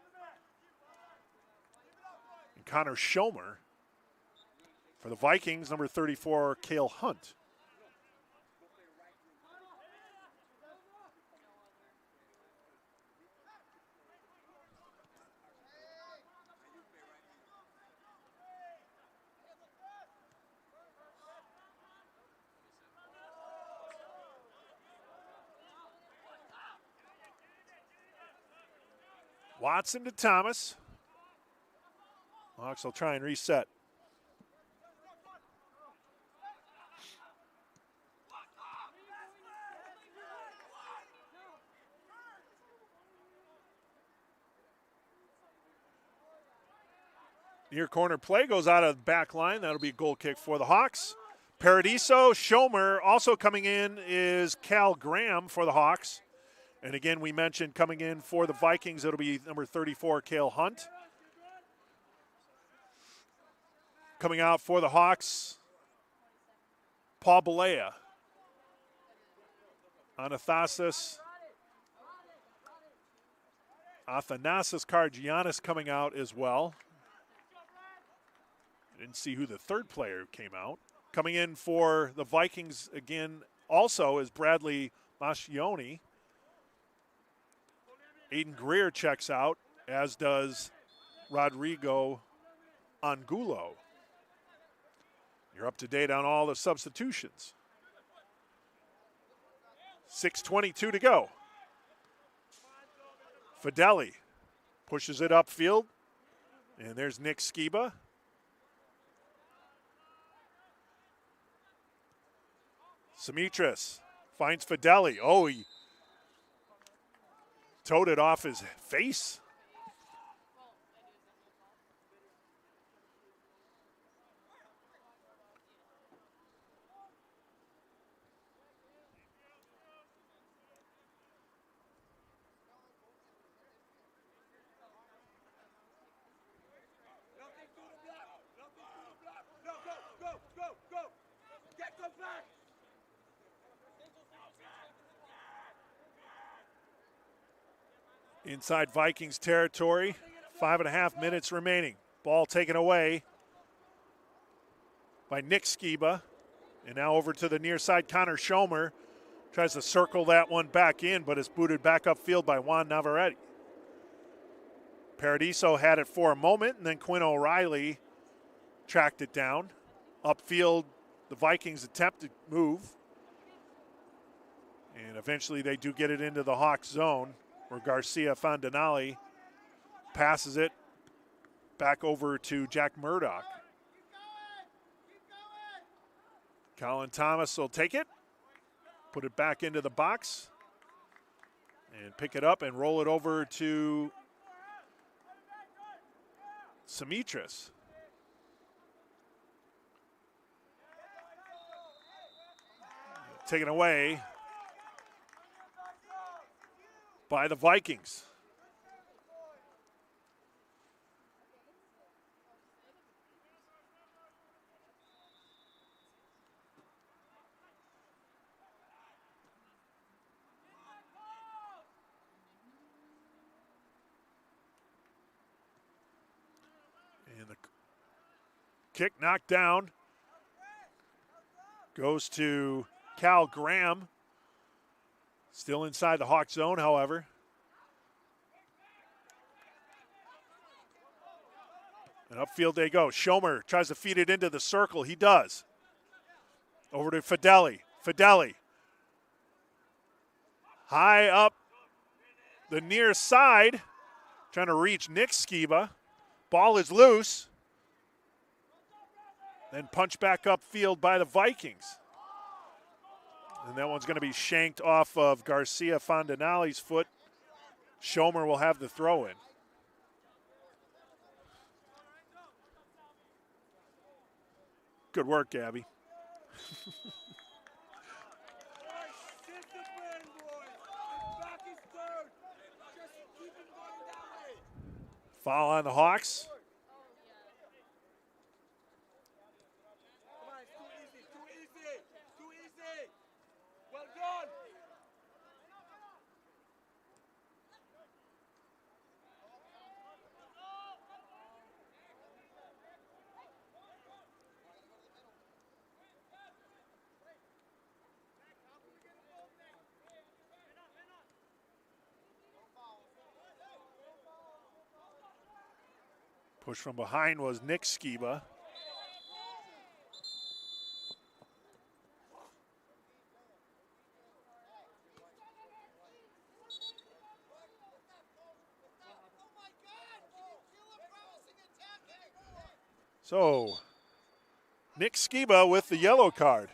and Connor Schomer. For the Vikings, number 34, Cale Hunt. Watson to Thomas. Hawks will try and reset. Near corner play goes out of the back line. That'll be a goal kick for the Hawks. Paradiso, Schomer. Also coming in is Cal Graham for the Hawks. And again, we mentioned coming in for the Vikings, it'll be number 34, Cale Hunt. Coming out for the Hawks, Paul Balea. Athanasios Kargiannis coming out as well. Didn't see who the third player came out. Coming in for the Vikings again also is Bradley Mascioni. Aiden Greer checks out, as does Rodrigo Angulo. You're up to date on all the substitutions. 6:22 to go. Fideli pushes it upfield, and there's Nick Skiba. Simitris finds Fideli. Oh, he towed it off his face. Inside Vikings territory, 5.5 minutes remaining. Ball taken away by Nick Skiba. And now over to the near side, Connor Schomer tries to circle that one back in, but it's booted back upfield by Juan Navarrete. Paradiso had it for a moment, and then Quinn O'Reilly tracked it down. Upfield, the Vikings attempt to move. And eventually they do get it into the Hawks zone, where Garcia Fondanali passes it back over to Jack Murdoch. Colin Thomas will take it, put it back into the box, and pick it up and roll it over to Simitris. Taken away by the Vikings. And the kick knocked down goes to Cal Graham. Still inside the Hawk zone, however. And upfield they go. Schomer tries to feed it into the circle. He does. Over to Fideli. Fideli. High up the near side. Trying to reach Nick Skiba. Ball is loose. Then punch back upfield by the Vikings. And that one's going to be shanked off of Garcia Fondanali's foot. Schomer will have the throw in. Good work, Gabby. Foul on the Hawks. Push from behind was Nick Skiba. So, Nick Skiba with the yellow card.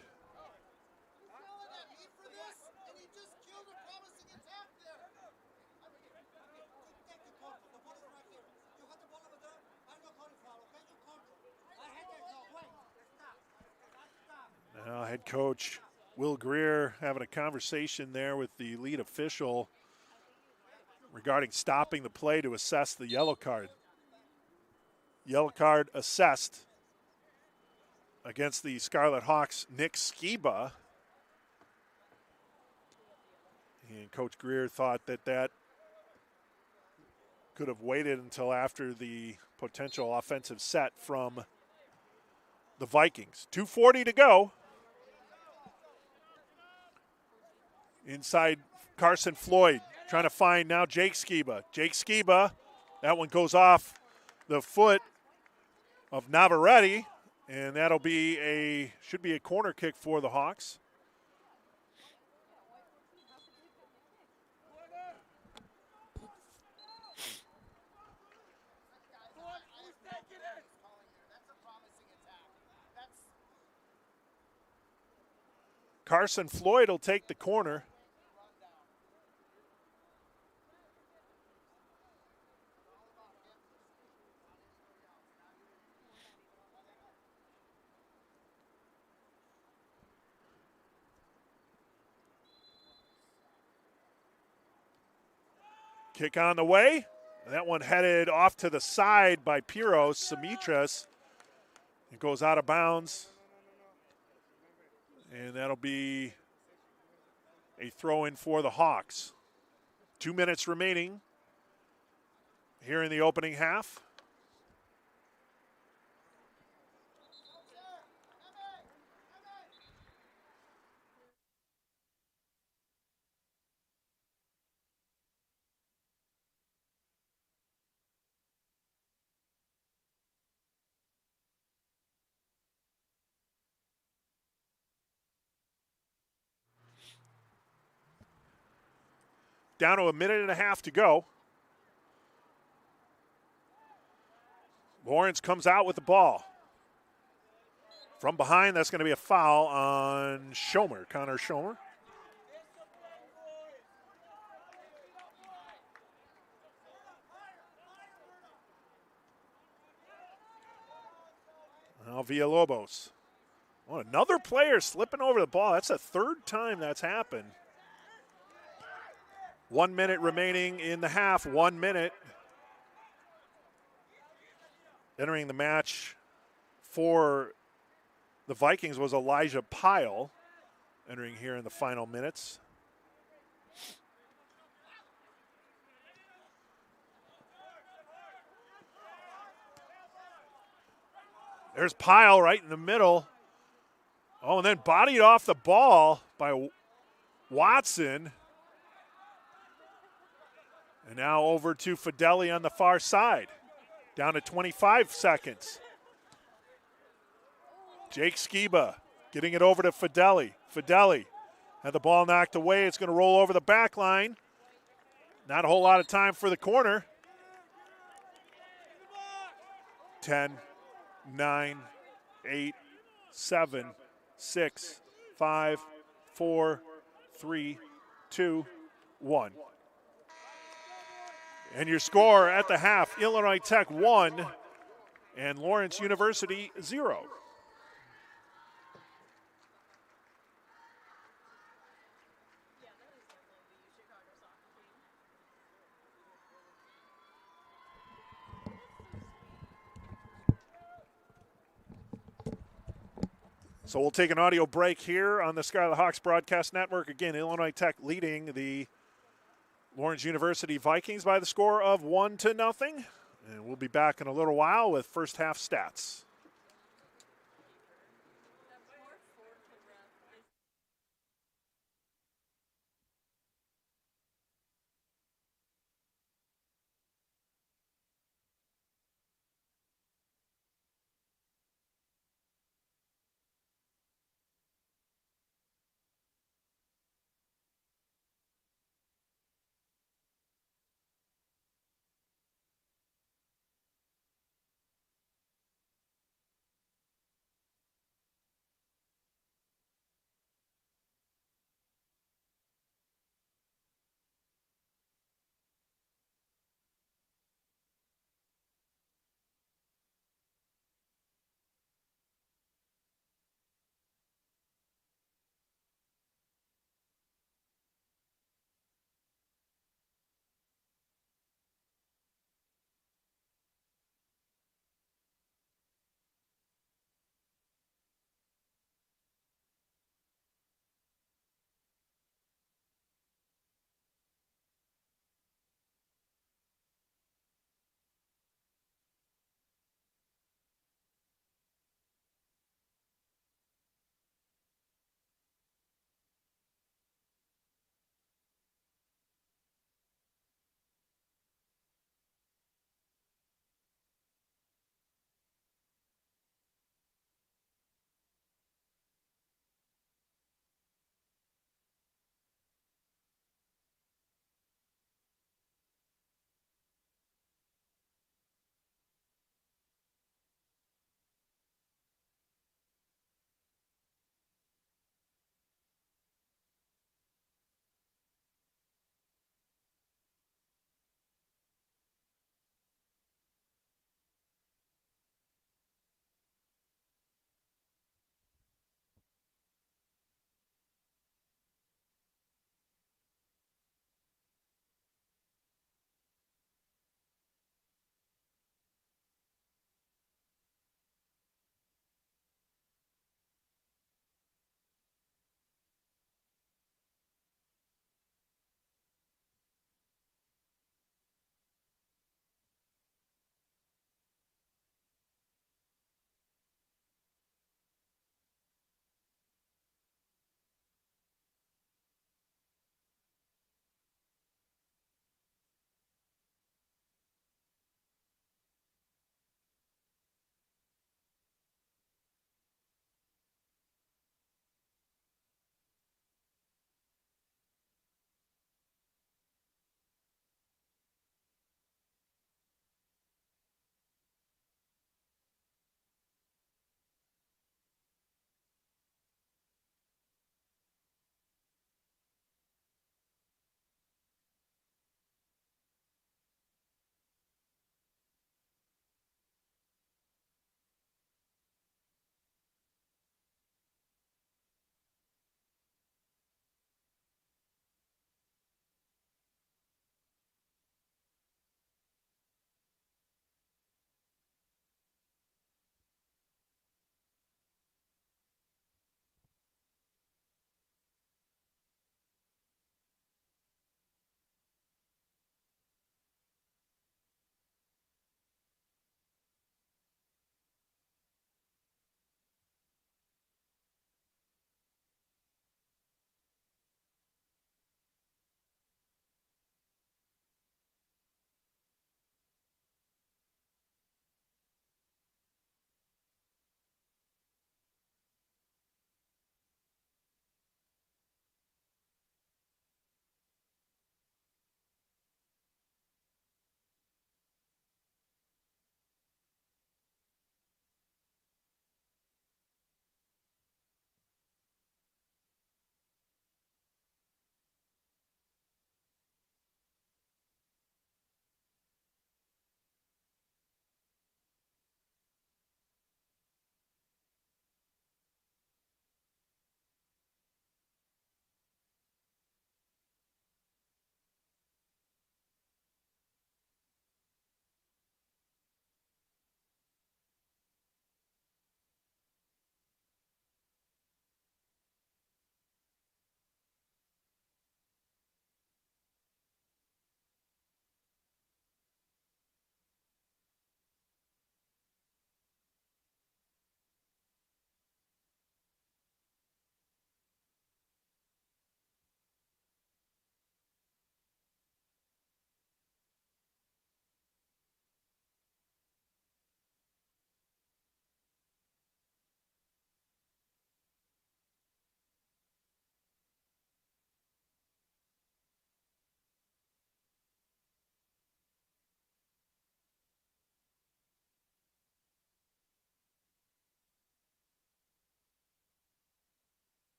Now head coach Will Greer having a conversation there with the lead official regarding stopping the play to assess the yellow card. Yellow card assessed against the Scarlet Hawks, Nick Skiba. And Coach Greer thought that could have waited until after the potential offensive set from the Vikings. 2:40 to go. Inside Carson Floyd trying to find now Jake Skiba. Jake Skiba, that one goes off the foot of Navarrete, and that'll be should be a corner kick for the Hawks. Carson Floyd will take the corner. Kick on the way. That one headed off to the side by Piros Simitras. It goes out of bounds. And that'll be a throw-in for the Hawks. 2 minutes remaining here in the opening half. Down to a minute and a half to go. Lawrence comes out with the ball. From behind, that's going to be a foul on Schomer, Connor Schomer. Now Villalobos. Oh, another player slipping over the ball. That's the third time that's happened. 1 minute remaining in the half. 1 minute. Entering the match for the Vikings was Elijah Pyle, entering here in the final minutes. There's Pyle right in the middle. Oh, and then bodied off the ball by Watson. And now over to Fideli on the far side. Down to 25 seconds. Jake Skiba getting it over to Fideli. Fideli had the ball knocked away. It's going to roll over the back line. Not a whole lot of time for the corner. 10, 9, 8, 7, 6, 5, 4, 3, 2, 1. And your score at the half, Illinois Tech 1 and Lawrence University 0. So we'll take an audio break here on the Scarlet Hawks Broadcast Network. Again, Illinois Tech leading the Lawrence University Vikings by the score of 1-0. And we'll be back in a little while with first half stats.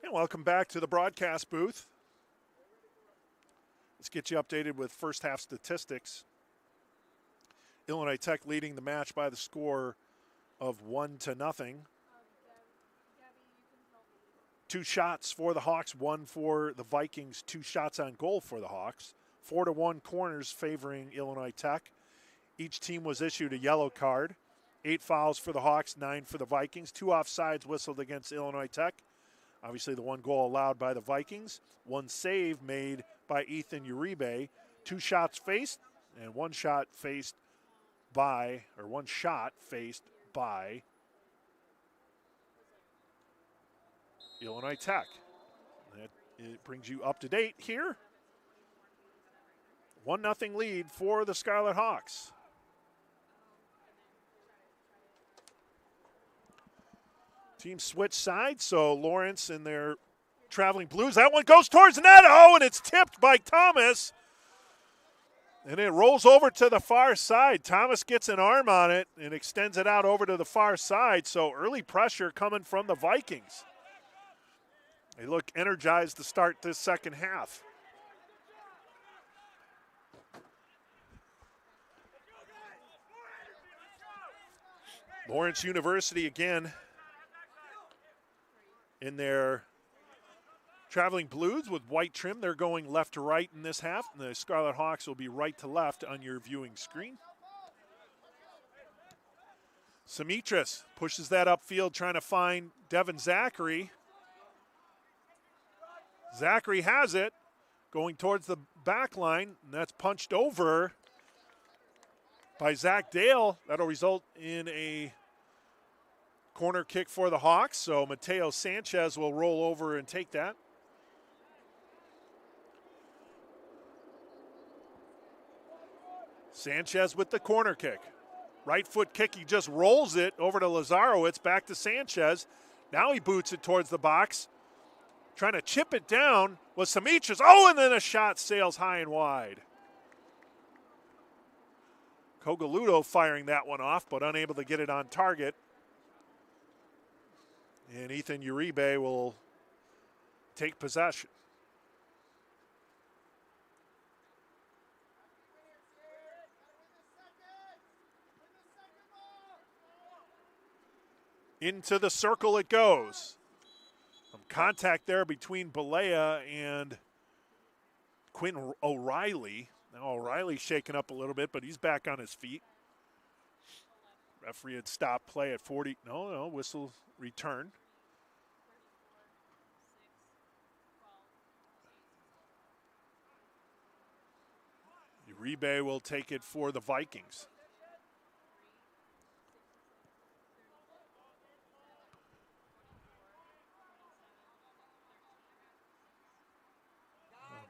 And welcome back to the broadcast booth. Let's get you updated with first half statistics. Illinois Tech leading the match by the score of 1-0. 2 shots for the Hawks, 1 for the Vikings, 2 shots on goal for the Hawks. 4-1 corners favoring Illinois Tech. Each team was issued a yellow card. 8 fouls for the Hawks, 9 for the Vikings. 2 offsides whistled against Illinois Tech. Obviously the 1 goal allowed by the Vikings. 1 save made by Ethan Uribe. 2 shots faced and 1 shot faced by Illinois Tech. It brings you up to date here. 1-0 lead for the Scarlet Hawks. Team switch sides, so Lawrence and their traveling blues. That one goes towards the net. Oh, and it's tipped by Thomas. And it rolls over to the far side. Thomas gets an arm on it and extends it out over to the far side. So early pressure coming from the Vikings. They look energized to start this second half. Lawrence University again in their traveling blues with white trim. They're going left to right in this half, and the Scarlet Hawks will be right to left on your viewing screen. Simitras pushes that upfield, trying to find Devin Zachary. Zachary has it, going towards the back line, and that's punched over by Zach Dale. That'll result in a corner kick for the Hawks, so Mateo Sanchez will roll over and take that. Sanchez with the corner kick. Right foot kick, he just rolls it over to Lazarowitz, back to Sanchez. Now he boots it towards the box. Trying to chip it down was Simitras. Oh, and then a shot sails high and wide. Cogaludo firing that one off, but unable to get it on target. And Ethan Uribe will take possession. Into the circle it goes. Some contact there between Balea and Quinn O'Reilly. Now O'Reilly's shaken up a little bit, but he's back on his feet. Referee had stopped play at 40. No, whistle return. Uribe will take it for the Vikings.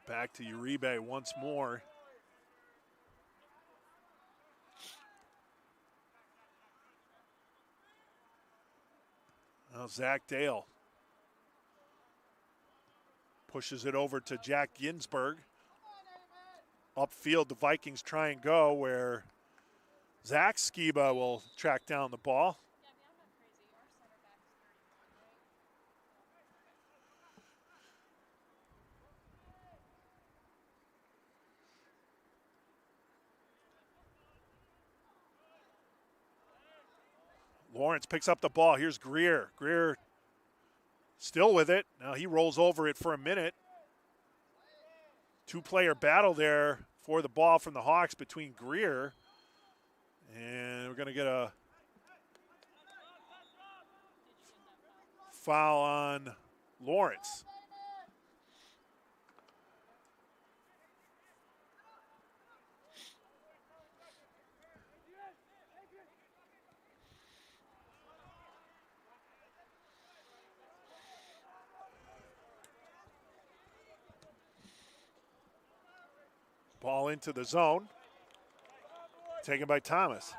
Back to Uribe once more. Now Zach Dale pushes it over to Jack Ginsberg. Upfield, the Vikings try and go where Zach Skiba will track down the ball. Lawrence picks up the ball. Here's Greer. Greer still with it. Now he rolls over it for a minute. 2-player battle there for the ball from the Hawks between Greer. And we're going to get a foul on Lawrence. Ball into the zone. Taken by Thomas.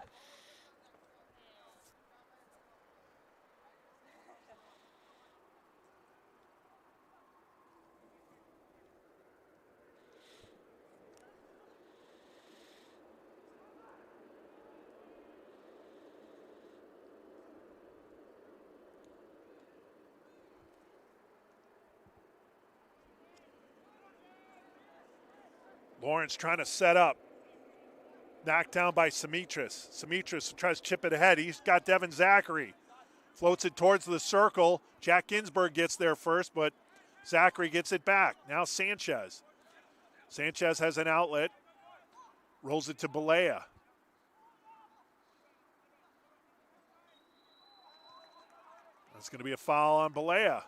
Lawrence trying to set up. Knocked down by Simitris. Simitris tries to chip it ahead. He's got Devin Zachary. Floats it towards the circle. Jack Ginsburg gets there first, but Zachary gets it back. Now Sanchez. Sanchez has an outlet. Rolls it to Balea. That's going to be a foul on Balea.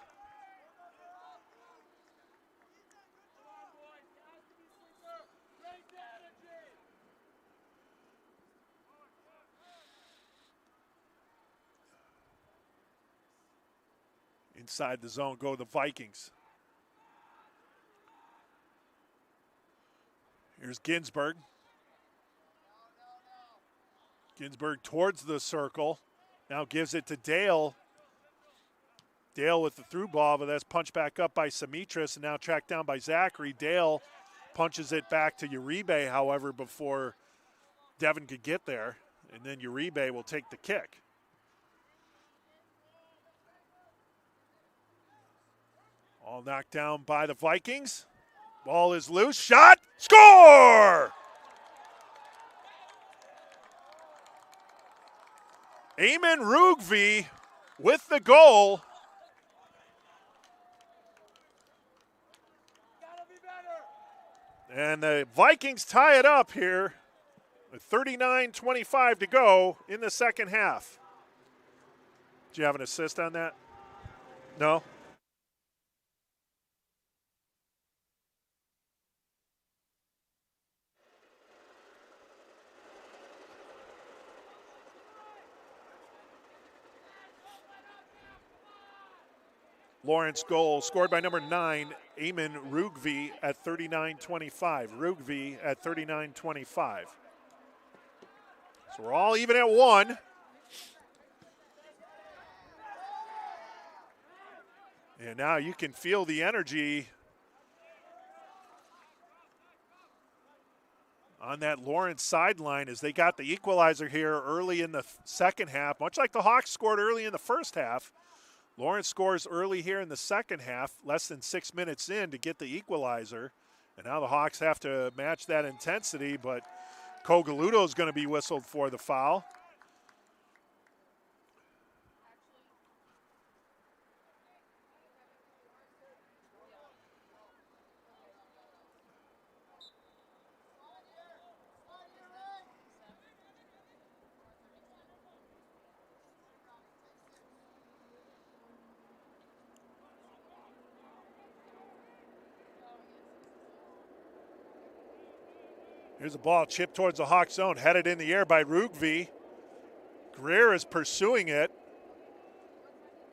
Inside the zone go the Vikings. Here's Ginsburg. Ginsburg towards the circle. Now gives it to Dale. Dale with the through ball, but that's punched back up by Simitris and now tracked down by Zachary. Dale punches it back to Uribe, however, before Devin could get there. And then Uribe will take the kick. All knocked down by the Vikings. Ball is loose. Shot. Score! Eamon Rugvi with the goal. And the Vikings tie it up here with 39:25 to go in the second half. Did you have an assist on that? No? Lawrence goal scored by number 9, Eamon Rugvi at 39:25. Rugvi at 39:25. So we're all even at 1. And now you can feel the energy on that Lawrence sideline as they got the equalizer here early in the second half, much like the Hawks scored early in the first half. Lawrence scores early here in the second half, less than 6 minutes in to get the equalizer. And now the Hawks have to match that intensity, but Cogaludo is going to be whistled for the foul. Here's a ball chipped towards the Hawk zone, headed in the air by Rugvi. Greer is pursuing it.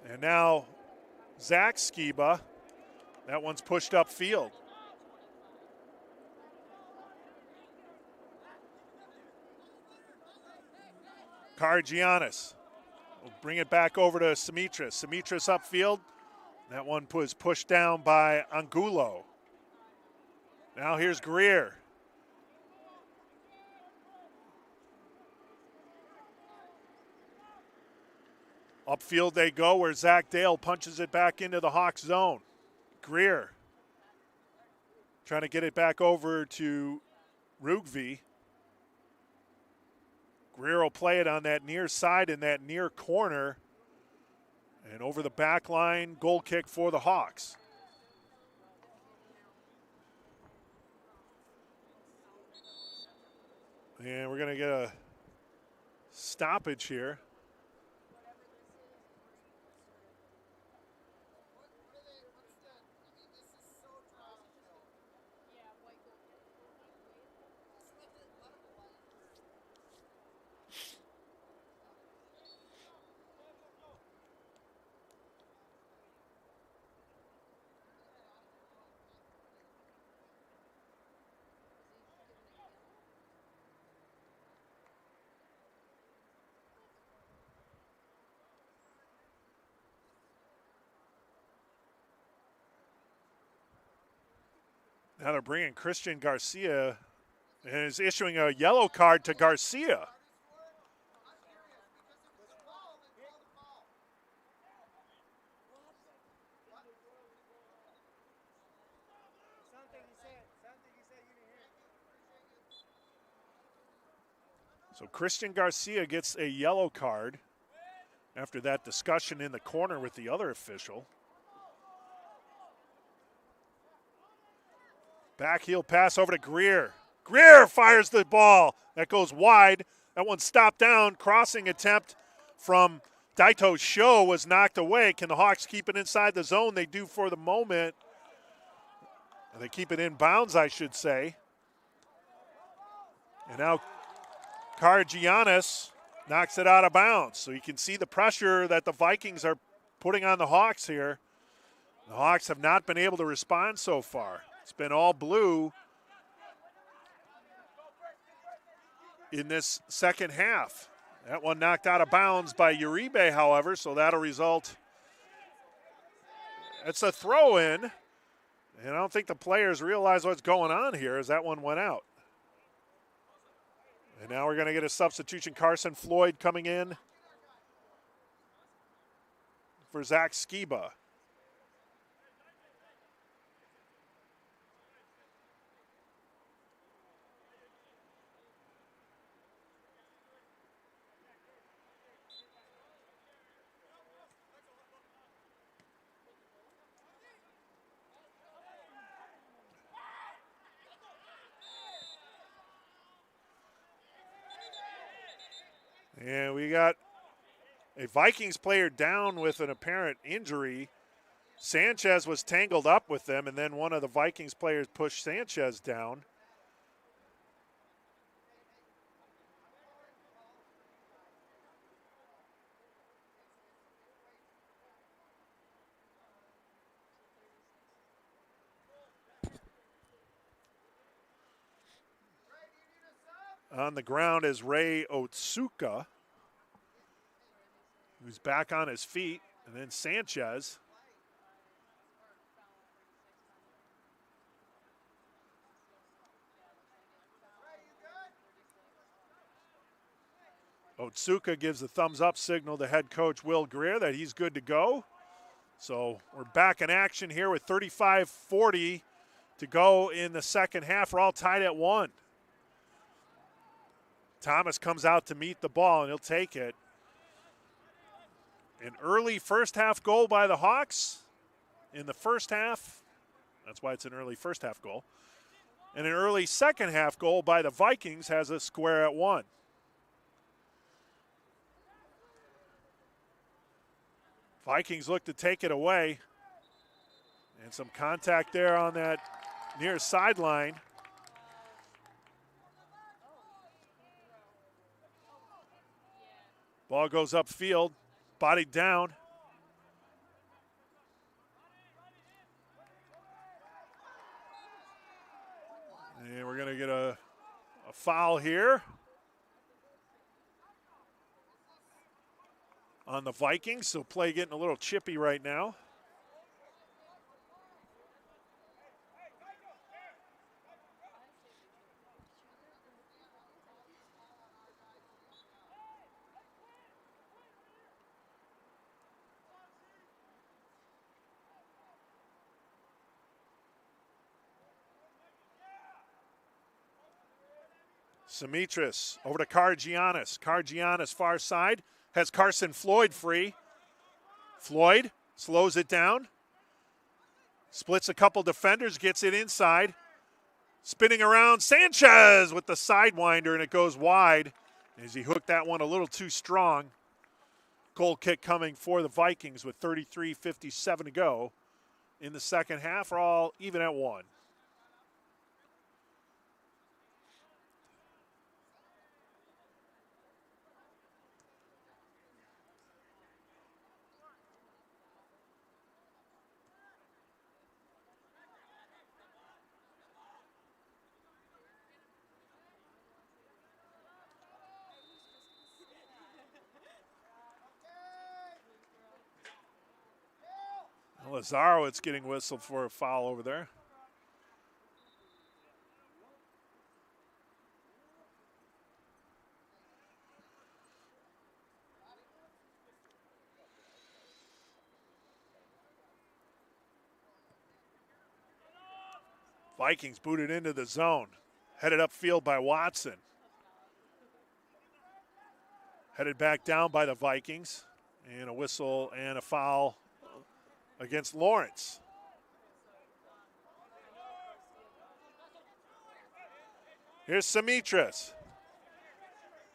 And now Zach Skiba. That one's pushed upfield. Kargianis will bring it back over to Simitris. Simitris upfield. That one was pushed down by Angulo. Now here's Greer. Upfield they go where Zach Dale punches it back into the Hawks zone. Greer trying to get it back over to Rugvi. Greer will play it on that near side in that near corner. And over the back line, goal kick for the Hawks. And we're going to get a stoppage here. Now they're bringing Christian Garcia and is issuing a yellow card to Garcia. So Christian Garcia gets a yellow card after that discussion in the corner with the other official. Back heel pass over to Greer. Greer fires the ball. That goes wide. That one stopped down. Crossing attempt from Daito Sho was knocked away. Can the Hawks keep it inside the zone? They do for the moment. They keep it in bounds, I should say. And now Karagiannis knocks it out of bounds. So you can see the pressure that the Vikings are putting on the Hawks here. The Hawks have not been able to respond so far. It's been all blue in this second half. That one knocked out of bounds by Uribe, however, so that'll result. It's a throw-in, and I don't think the players realize what's going on here as that one went out. And now we're going to get a substitution. Carson Floyd coming in for Zach Skiba. And we got a Vikings player down with an apparent injury. Sanchez was tangled up with them, and then one of the Vikings players pushed Sanchez down. On the ground is Ray Otsuka, who's back on his feet, and then Sanchez. Otsuka gives a thumbs-up signal to head coach Will Greer that he's good to go. So we're back in action here with 35-40 to go in the second half. We're all tied at 1. Thomas comes out to meet the ball, and he'll take it. An early first-half goal by the Hawks in the first half. That's why it's an early first-half goal. And an early second-half goal by the Vikings has a square at 1. Vikings look to take it away. And some contact there on that near sideline. Ball goes upfield, bodied down. And we're going to get a foul here on the Vikings. So play getting a little chippy right now. Simitris over to Karagiannis. Karagiannis far side has Carson Floyd free. Floyd slows it down. Splits a couple defenders, gets it inside. Spinning around, Sanchez with the sidewinder, and it goes wide as he hooked that one a little too strong. Goal kick coming for the Vikings with 33:57 to go in the second half. We're all even at 1. Lazarowitz getting whistled for a foul over there. Vikings booted into the zone. Headed upfield by Watson. Headed back down by the Vikings. And a whistle and a foul against Lawrence. Here's Simitras.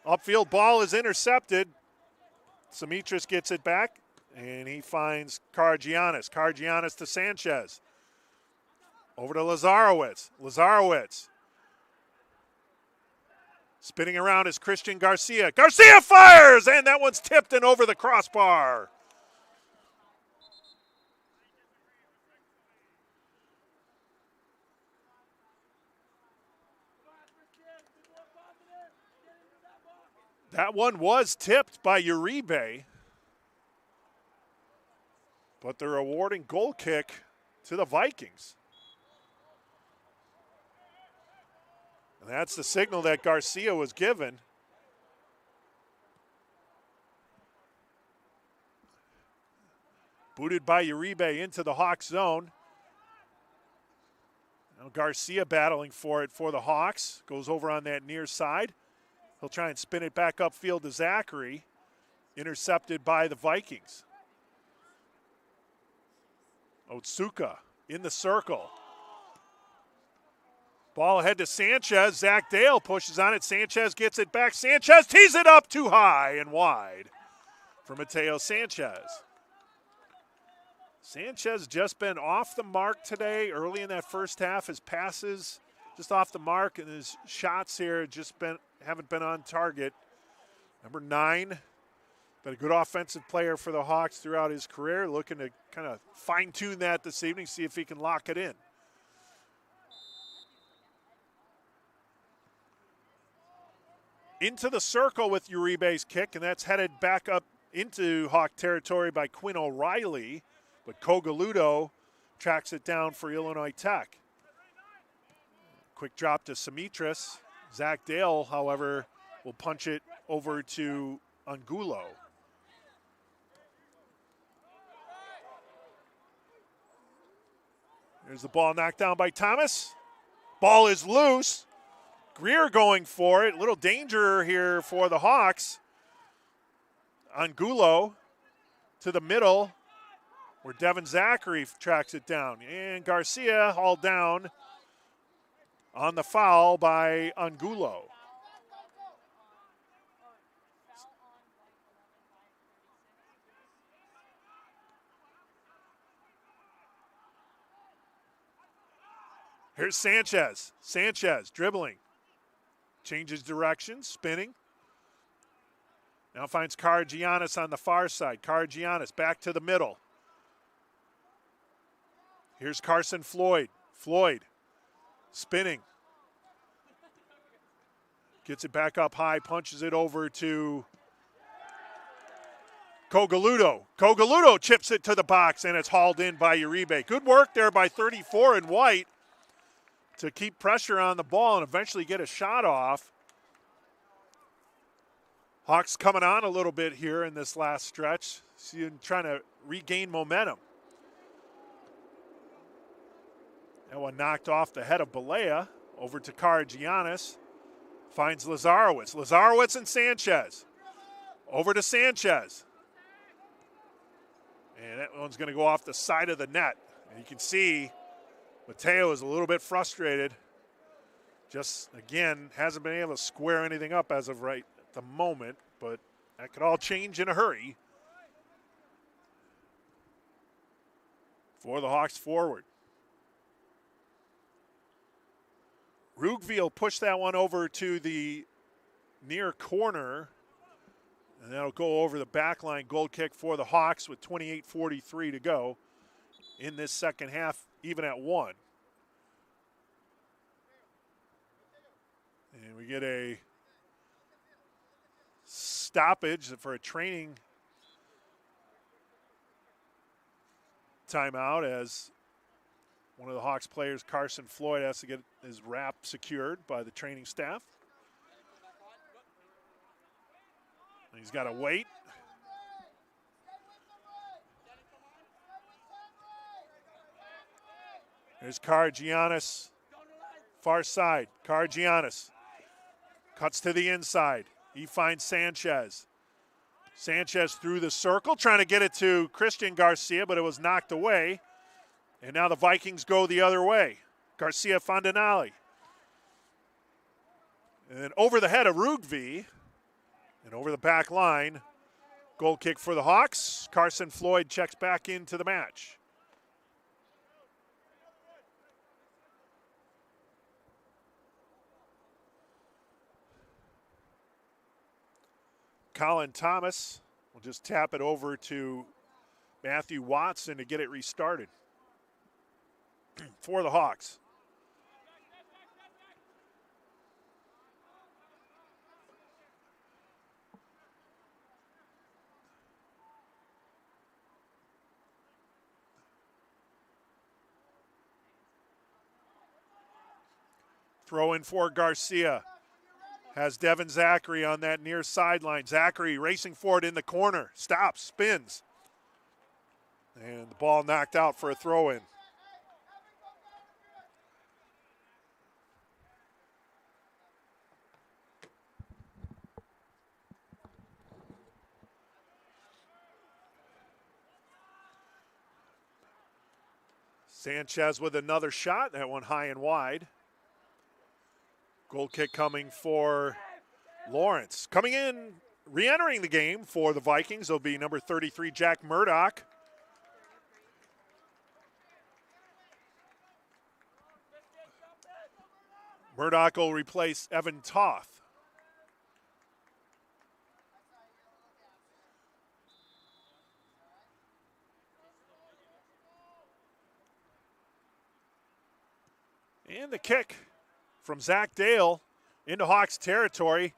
Upfield ball is intercepted. Simitras gets it back, and he finds Karagianis. Karagianis to Sanchez. Over to Lazarowicz. Lazarowicz. Spinning around is Christian Garcia. Garcia fires, and that one's tipped and over the crossbar. That one was tipped by Uribe, but they're awarding goal kick to the Vikings. And that's the signal that Garcia was given. Booted by Uribe into the Hawks zone. Now Garcia battling for it for the Hawks. Goes over on that near side. He'll try and spin it back upfield to Zachary. Intercepted by the Vikings. Otsuka in the circle. Ball ahead to Sanchez. Zach Dale pushes on it. Sanchez gets it back. Sanchez tees it up too high and wide for Mateo Sanchez. Sanchez just been off the mark today. Early in that first half, his passes just off the mark, and his shots here haven't been on target. Number 9, been a good offensive player for the Hawks throughout his career. Looking to kind of fine-tune that this evening, see if he can lock it in. Into the circle with Uribe's kick, and that's headed back up into Hawk territory by Quinn O'Reilly, but Cogaludo tracks it down for Illinois Tech. Quick drop to Simitras. Zach Dale, however, will punch it over to Angulo. There's the ball knocked down by Thomas. Ball is loose. Greer going for it. Little danger here for the Hawks. Angulo to the middle where Devin Zachary tracks it down. And Garcia hauled down on the foul by Angulo. Here's Sanchez. Sanchez dribbling. Changes direction, spinning. Now finds Karagianis on the far side. Karagianis back to the middle. Here's Carson Floyd. Floyd spinning. Gets it back up high, punches it over to Cogaludo. Cogaludo chips it to the box, and it's hauled in by Uribe. Good work there by 34 in white to keep pressure on the ball and eventually get a shot off. Hawks coming on a little bit here in this last stretch, trying to regain momentum. That one knocked off the head of Balea, over to Karagianis. Finds Lazarowicz. Lazarowicz and Sanchez. Over to Sanchez. And that one's going to go off the side of the net. And you can see Mateo is a little bit frustrated. Just, again, hasn't been able to square anything up as of right at the moment, but that could all change in a hurry for the Hawks forward. Rugville pushed that one over to the near corner, and that'll go over the back line. Goal kick for the Hawks with 28:43 to go in this second half, even at 1. And we get a stoppage for a training timeout as one of the Hawks players, Carson Floyd, has to get his wrap secured by the training staff. He's got to wait. There's Karagianis, far side. Karagianis cuts to the inside. He finds Sanchez. Sanchez through the circle, trying to get it to Christian Garcia, but it was knocked away. And now the Vikings go the other way. Garcia Fontanelli. And over the head of Rugvi. And over the back line. Goal kick for the Hawks. Carson Floyd checks back into the match. Colin Thomas will just tap it over to Matthew Watson to get it restarted for the Hawks. Throw in for Garcia. Has Devin Zachary on that near sideline. Zachary racing forward in the corner. Stops, spins. And the ball knocked out for a throw in. Sanchez with another shot. That one high and wide. Goal kick coming for Lawrence. Coming in, re-entering the game for the Vikings will be number 33, Jack Murdoch. Murdoch will replace Evan Toth. And the kick from Zach Dale into Hawks territory.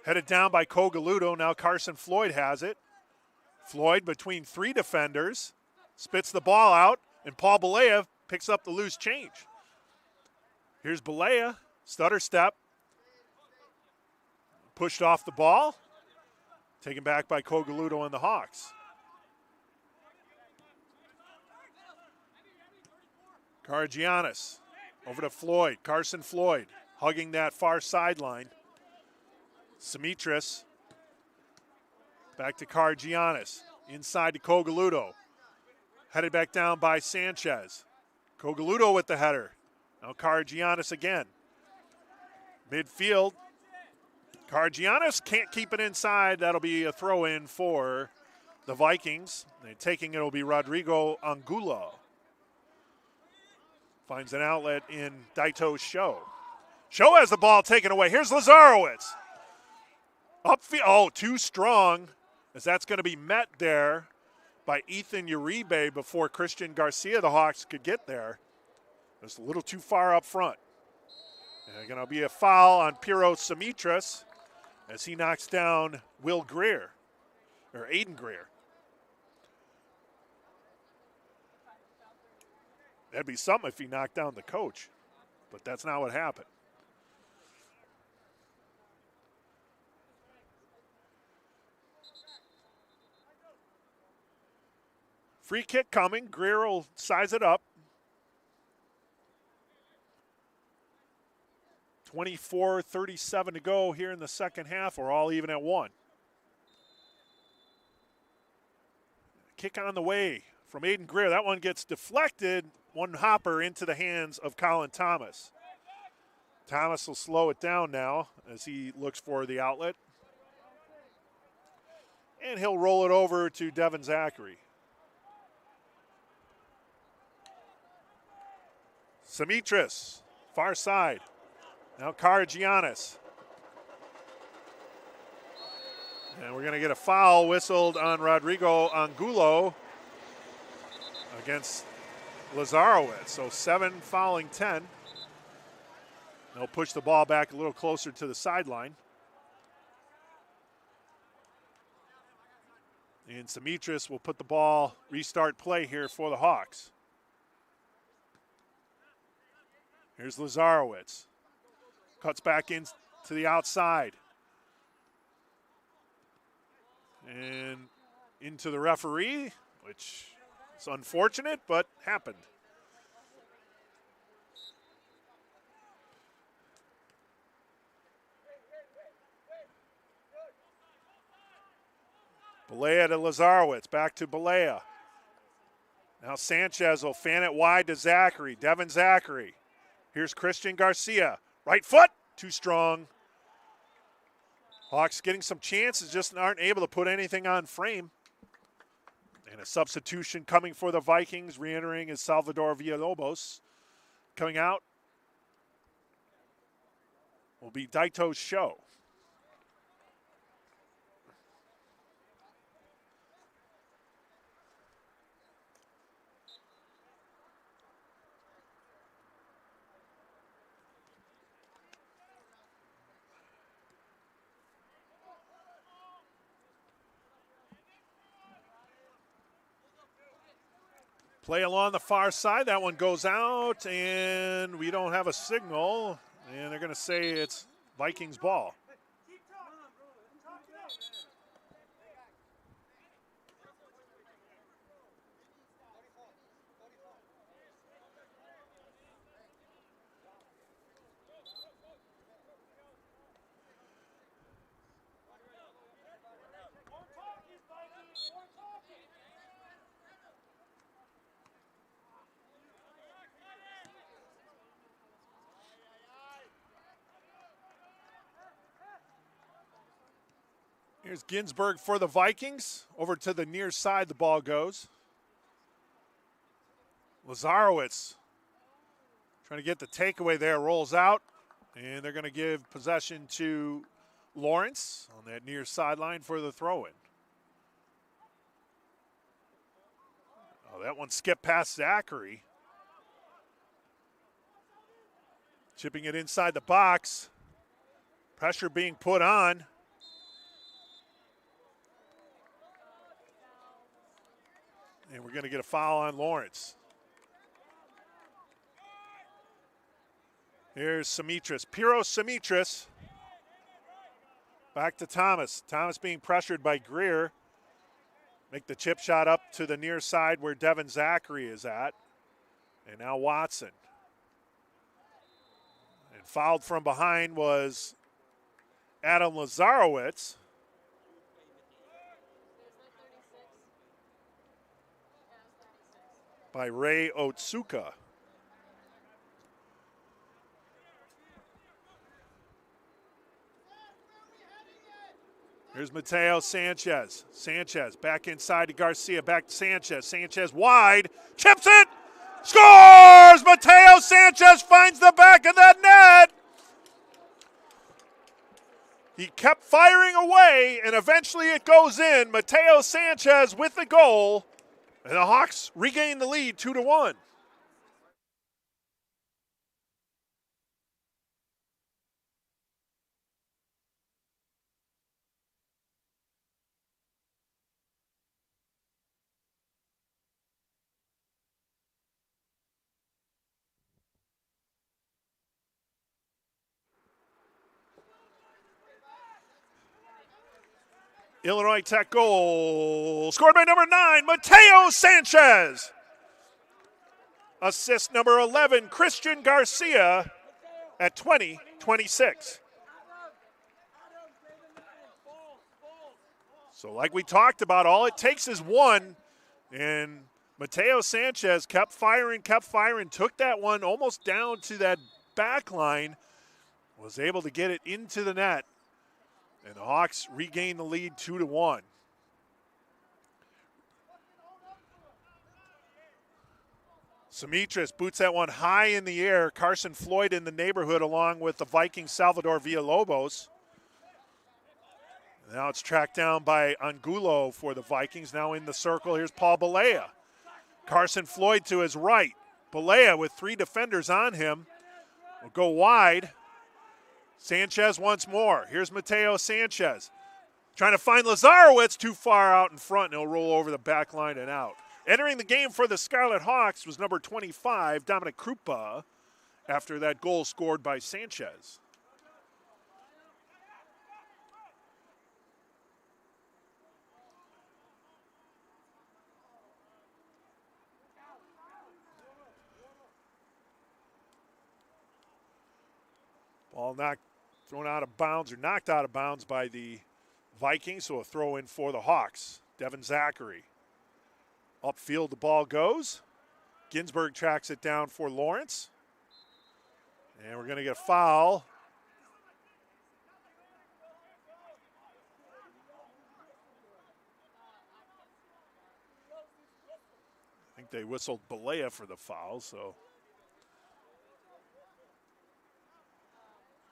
Headed down by Cogaludo. Now Carson Floyd has it. Floyd between three defenders. Spits the ball out, and Paul Balea picks up the loose change. Here's Balea. Stutter step. Pushed off the ball. Taken back by Cogaludo and the Hawks. Karagiannis. Over to Floyd, Carson Floyd, hugging that far sideline. Simitris, back to Karagiannis, inside to Cogaludo. Headed back down by Sanchez. Cogaludo with the header. Now Karagiannis again. Midfield, Karagiannis can't keep it inside. That'll be a throw in for the Vikings. And taking it will be Rodrigo Angulo. Finds an outlet in Daito Show. Show has the ball taken away. Here's Lazarowitz. Upfield. Oh, too strong, as that's going to be met there by Ethan Uribe before Christian Garcia, the Hawks, could get there. It was a little too far up front. And going to be a foul on Piro Simitris as he knocks down Will Greer, or Aiden Greer. That'd be something if he knocked down the coach, but that's not what happened. Free kick coming. Greer will size it up. 24:37 to go here in the second half. We're all even at 1. Kick on the way from Aiden Greer. That one gets deflected. One hopper into the hands of Colin Thomas. Thomas will slow it down now as he looks for the outlet. And he'll roll it over to Devin Zachary. Simitris, far side. Now Karagiannis. And we're going to get a foul whistled on Rodrigo Angulo against Lazarowitz. So 7 fouling 10. They'll push the ball back a little closer to the sideline. And Simitris will put the ball, restart play here for the Hawks. Here's Lazarowitz. Cuts back in to the outside. And into the referee, which is unfortunate, but happened. Balea to Lazarowitz. Back to Balea. Now Sanchez will fan it wide to Zachary. Devin Zachary. Here's Christian Garcia. Right foot. Too strong. Hawks getting some chances, just aren't able to put anything on frame. And a substitution coming for the Vikings. Re-entering is Salvador Villalobos. Coming out will be Daito Show. Play along the far side. That one goes out, and we don't have a signal. And they're going to say it's Vikings ball. Here's Ginsburg for the Vikings. Over to the near side the ball goes. Lazarowitz trying to get the takeaway there, rolls out. And they're going to give possession to Lawrence on that near sideline for the throw-in. Oh, that one skipped past Zachary. Chipping it inside the box. Pressure being put on. And we're going to get a foul on Lawrence. Here's Simitris. Piro Simitris. Back to Thomas. Thomas being pressured by Greer. Make the chip shot up to the near side where Devin Zachary is at. And now Watson. And fouled from behind was Adam Lazarowitz. By Ray Otsuka. Here's Mateo Sanchez. Sanchez back inside to Garcia. Back to Sanchez. Sanchez wide. Chips it. Scores! Mateo Sanchez finds the back of that net. He kept firing away, and eventually it goes in. Mateo Sanchez with the goal. And the Hawks regain the lead 2-1. Illinois Tech goal scored by number 9, Mateo Sanchez. Assist number 11, Christian Garcia at 20-26. So like we talked about, all it takes is one, and Mateo Sanchez kept firing, took that one almost down to that back line, was able to get it into the net. And the Hawks regain the lead 2-1. Simitris boots that one high in the air. Carson Floyd in the neighborhood along with the Viking Salvador Villalobos. Now it's tracked down by Angulo for the Vikings. Now in the circle, here's Paul Balea. Carson Floyd to his right. Balea with 3 defenders on him will go wide. Sanchez once more. Here's Mateo Sanchez. Trying to find Lazarowitz too far out in front, and he'll roll over the back line and out. Entering the game for the Scarlet Hawks was number 25, Dominic Krupa, after that goal scored by Sanchez. Ball thrown out of bounds or knocked out of bounds by the Vikings, so a throw in for the Hawks. Devin Zachary. Upfield the ball goes. Ginsburg tracks it down for Lawrence. And we're going to get a foul. I think they whistled Balea for the foul, so.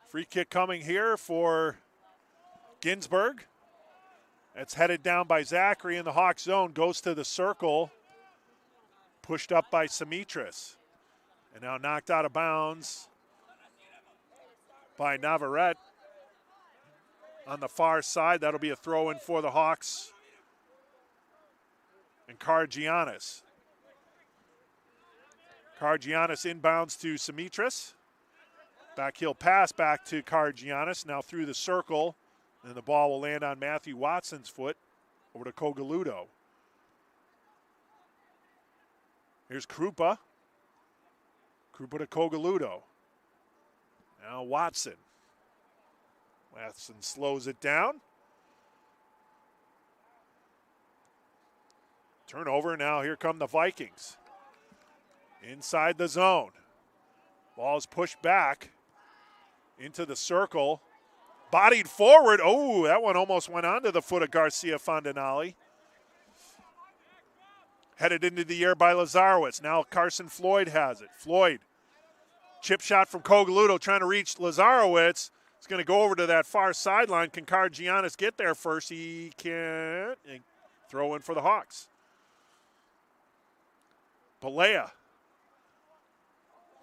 Free kick coming here for Ginsburg. It's headed down by Zachary in the Hawk zone, goes to the circle, pushed up by Simitris. And now knocked out of bounds by Navarrete on the far side. That'll be a throw in for the Hawks and Kargiannis. Kargiannis inbounds to Simitris. Backheel pass back to Kargiannis, now through the circle. And the ball will land on Matthew Watson's foot over to Cogaludo. Here's Krupa. Krupa to Cogaludo. Now Watson. Watson slows it down. Turnover, now here come the Vikings. Inside the zone. Ball's pushed back into the circle. Bodied forward. Oh, that one almost went onto the foot of Garcia Fontanelli. Headed into the air by Lazarowitz. Now Carson Floyd has it. Floyd. Chip shot from Cogaludo trying to reach Lazarowitz. He's going to go over to that far sideline. Can Kargiannis get there first? He can't. Throw in for the Hawks. Balea.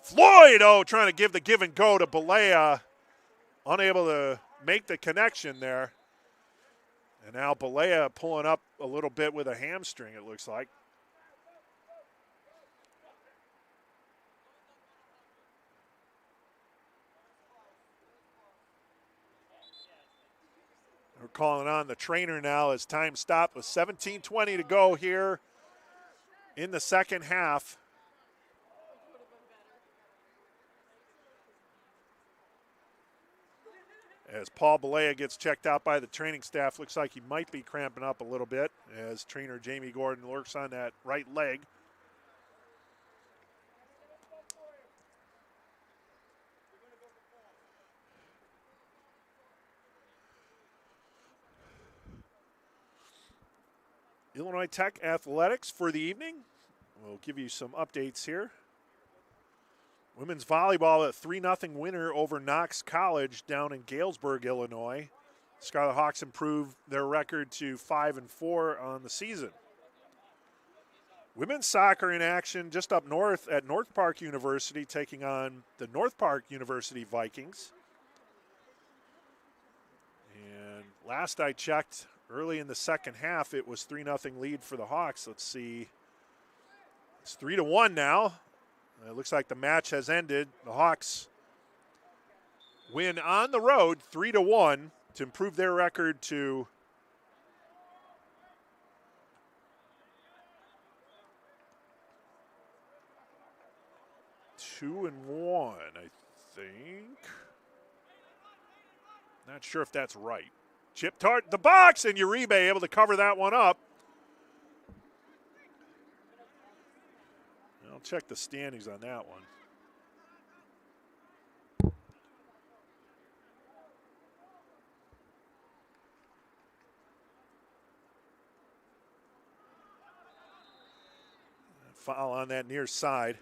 Floyd, trying to give the give and go to Balea. Unable to make the connection there. And now Balea pulling up a little bit with a hamstring, it looks like. We're calling on the trainer now as time stopped with 17:20 to go here in the second half. As Paul Balea gets checked out by the training staff, looks like he might be cramping up a little bit as trainer Jamie Gordon works on that right leg. Illinois Tech athletics for the evening. We'll give you some updates here. Women's volleyball, a 3-0 winner over Knox College down in Galesburg, Illinois. Scarlet Hawks improved their record to 5-4 on the season. Women's soccer in action just up north at North Park University, taking on the North Park University Vikings. And last I checked, early in the second half, it was 3-0 lead for the Hawks. Let's see. It's 3-1 now. It looks like the match has ended. The Hawks win on the road 3-1 to improve their record to 2-1, I think. Not sure if that's right. Chip toward the box, and Uribe able to cover that one up. I'll check the standings on that one. Foul on that near side.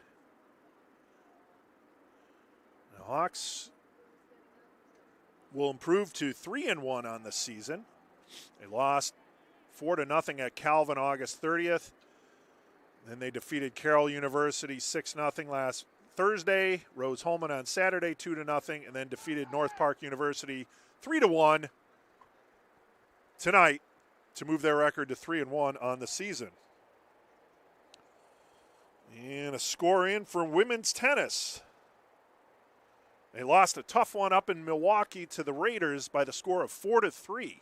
The Hawks will improve to 3-1 on the season. They lost 4-0 at Calvin August 30th. Then they defeated Carroll University 6-0 last Thursday. Rose-Hulman on Saturday 2-0, and then defeated North Park University 3-1 tonight to move their record to 3-1 on the season. And a score in for women's tennis. They lost a tough one up in Milwaukee to the Raiders by the score of 4-3.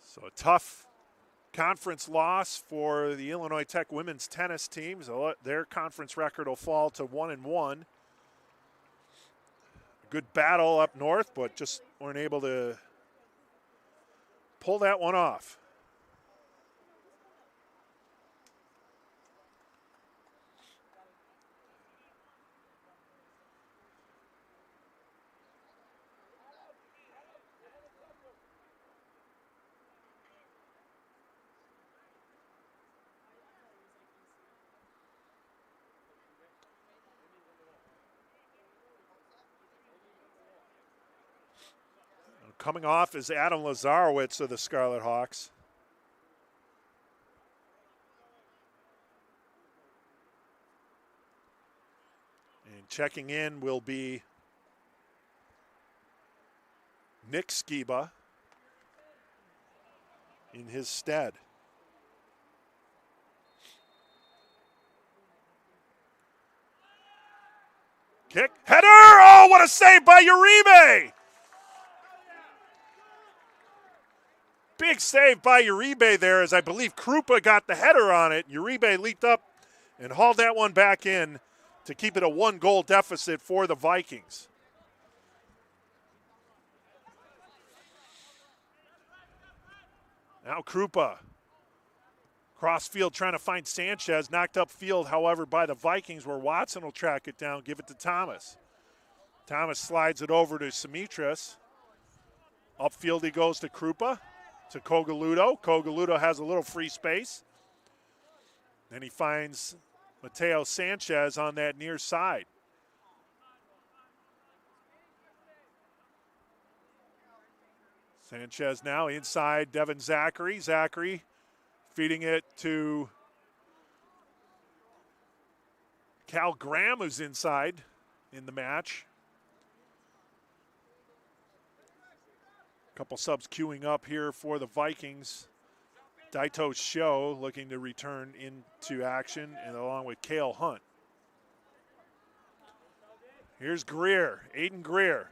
So a tough conference loss for the Illinois Tech women's tennis team. So their conference record will fall to 1-1 Good battle up north, but just weren't able to pull that one off. Coming off is Adam Lazarowicz of the Scarlet Hawks. And checking in will be Nick Skiba in his stead. Kick, header! Oh, what a save by Uribe! Big save by Uribe there, as I believe Krupa got the header on it. Uribe leaped up and hauled that one back in to keep it a 1-goal deficit for the Vikings. Now Krupa. Cross field trying to find Sanchez. Knocked up field, however, by the Vikings, where Watson will track it down, give it to Thomas. Thomas slides it over to Simitras. Upfield he goes to Krupa, to Cogaludo. Cogaludo has a little free space. Then he finds Mateo Sanchez on that near side. Sanchez now inside Devin Zachary. Zachary feeding it to Cal Graham, who's inside in the match. Couple subs queuing up here for the Vikings. Daito Show looking to return into action, and along with Cale Hunt. Here's Greer, Aiden Greer.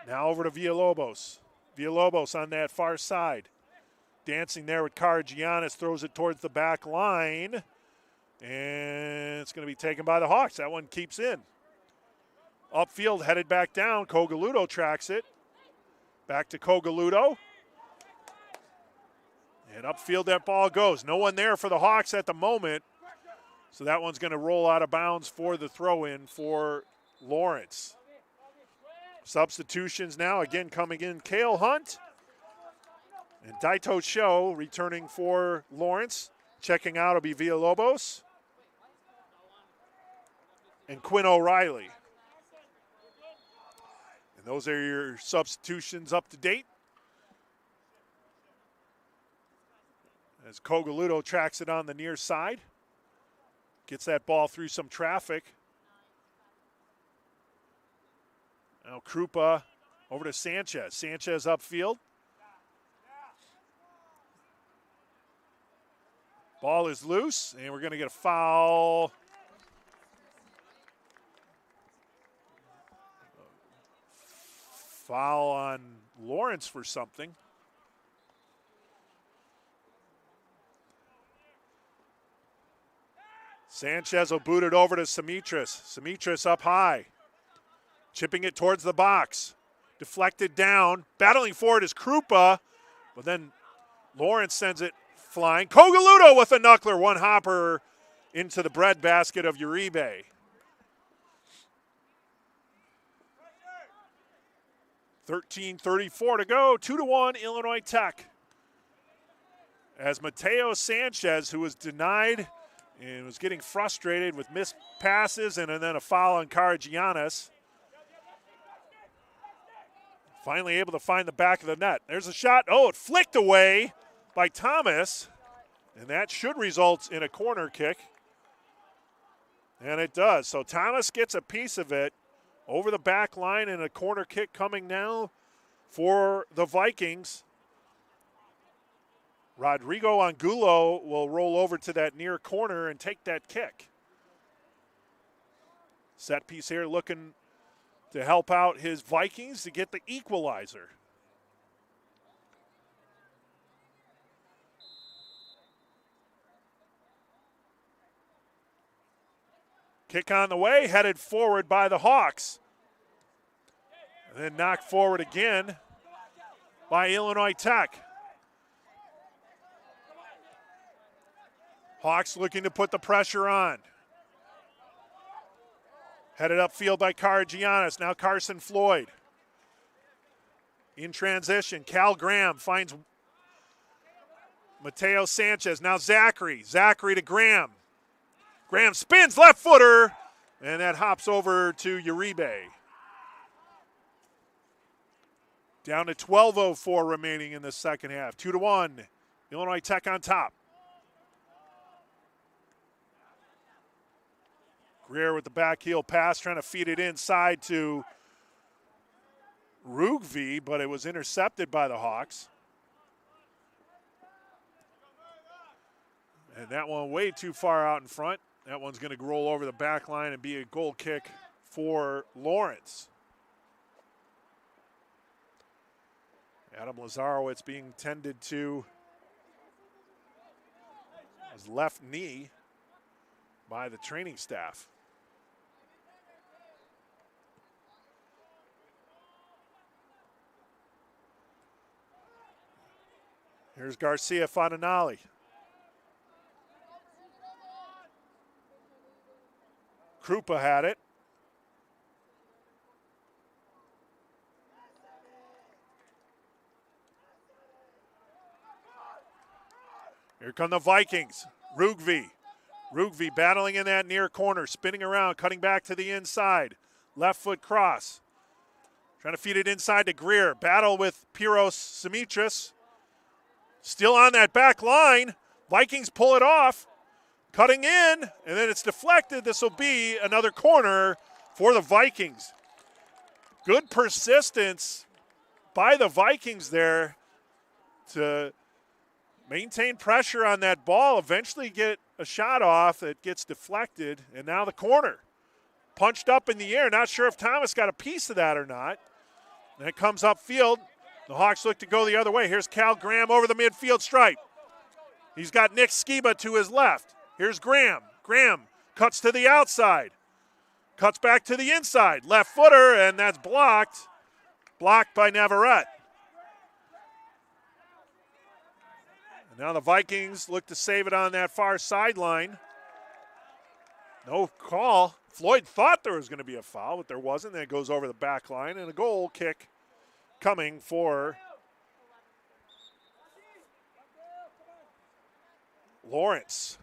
Now over to Villalobos. Villalobos on that far side. Dancing there with Karagiannis, throws it towards the back line. And it's going to be taken by the Hawks. That one keeps in. Upfield, headed back down. Cogaludo tracks it. Back to Cogaludo. And upfield that ball goes. No one there for the Hawks at the moment. So that one's going to roll out of bounds for the throw-in for Lawrence. Substitutions now, again coming in, Cale Hunt. And Daito Show returning for Lawrence. Checking out will be Villalobos. And Quinn O'Reilly. And those are your substitutions up to date. As Cogaludo tracks it on the near side. Gets that ball through some traffic. Now Krupa over to Sanchez. Sanchez upfield. Ball is loose, and we're going to get a foul. Foul on Lawrence for something. Sanchez will boot it over to Simitras. Simitras up high. Chipping it towards the box. Deflected down. Battling for it is Krupa. But then Lawrence sends it flying. Cogaludo with a knuckler. One hopper into the breadbasket of Uribe. 13:34 to go. 2-1 Illinois Tech. As Mateo Sanchez, who was denied and was getting frustrated with missed passes and then a foul on Karagiannis. Finally able to find the back of the net. There's a shot. Oh, it flicked away by Thomas. And that should result in a corner kick. And it does. So Thomas gets a piece of it over the back line, and a corner kick coming now for the Vikings. Rodrigo Angulo will roll over to that near corner and take that kick. Set piece here looking to help out his Vikings to get the equalizer. Kick on the way, headed forward by the Hawks. And then knocked forward again by Illinois Tech. Hawks looking to put the pressure on. Headed upfield by Karagiannis. Now Carson Floyd. In transition, Cal Graham finds Mateo Sanchez. Now Zachary. Zachary to Graham. Graham spins left footer, and that hops over to Uribe. Down to 12:04 remaining in the second half. 2-1. Illinois Tech on top. Greer with the back heel pass, trying to feed it inside to Rugvi, but it was intercepted by the Hawks. And that one way too far out in front. That one's going to roll over the back line and be a goal kick for Lawrence. Adam Lazarowitz being tended to his left knee by the training staff. Here's Garcia Fontanali. Krupa had it. Here come the Vikings. Rugvi. Rugvi battling in that near corner, spinning around, cutting back to the inside. Left foot cross. Trying to feed it inside to Greer. Battle with Piros Simitris. Still on that back line. Vikings pull it off. Cutting in, and then it's deflected. This will be another corner for the Vikings. Good persistence by the Vikings there to maintain pressure on that ball, eventually get a shot off that gets deflected, and now the corner. Punched up in the air. Not sure if Thomas got a piece of that or not. And it comes upfield. The Hawks look to go the other way. Here's Cal Graham over the midfield stripe. He's got Nick Skiba to his left. Here's Graham. Graham cuts to the outside. Cuts back to the inside. Left footer, and that's blocked. Blocked by Navarrete. And now the Vikings look to save it on that far sideline. No call. Floyd thought there was going to be a foul, but there wasn't. Then it goes over the back line, and a goal kick coming for Lawrence.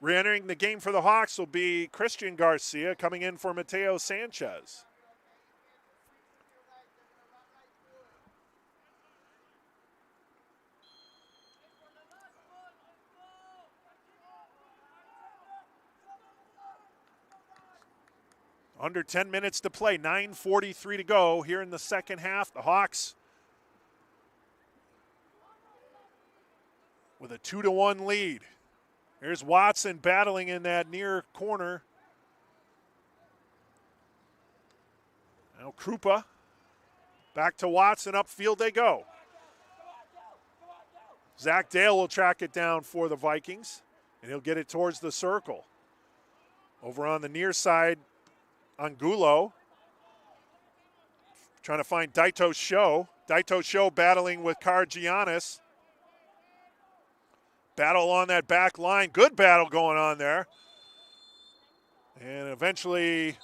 Re-entering the game for the Hawks will be Christian Garcia, coming in for Mateo Sanchez. Under 10 minutes to play, 9:43 to go here in the second half. The Hawks with a 2-1 lead. Here's Watson battling in that near corner. Now Krupa back to Watson, upfield they go. Zach Dale will track it down for the Vikings, and he'll get it towards the circle. Over on the near side, Angulo trying to find Daito Sho. Daito Sho battling with Karagiannis. Battle on that back line. Good battle going on there. And eventually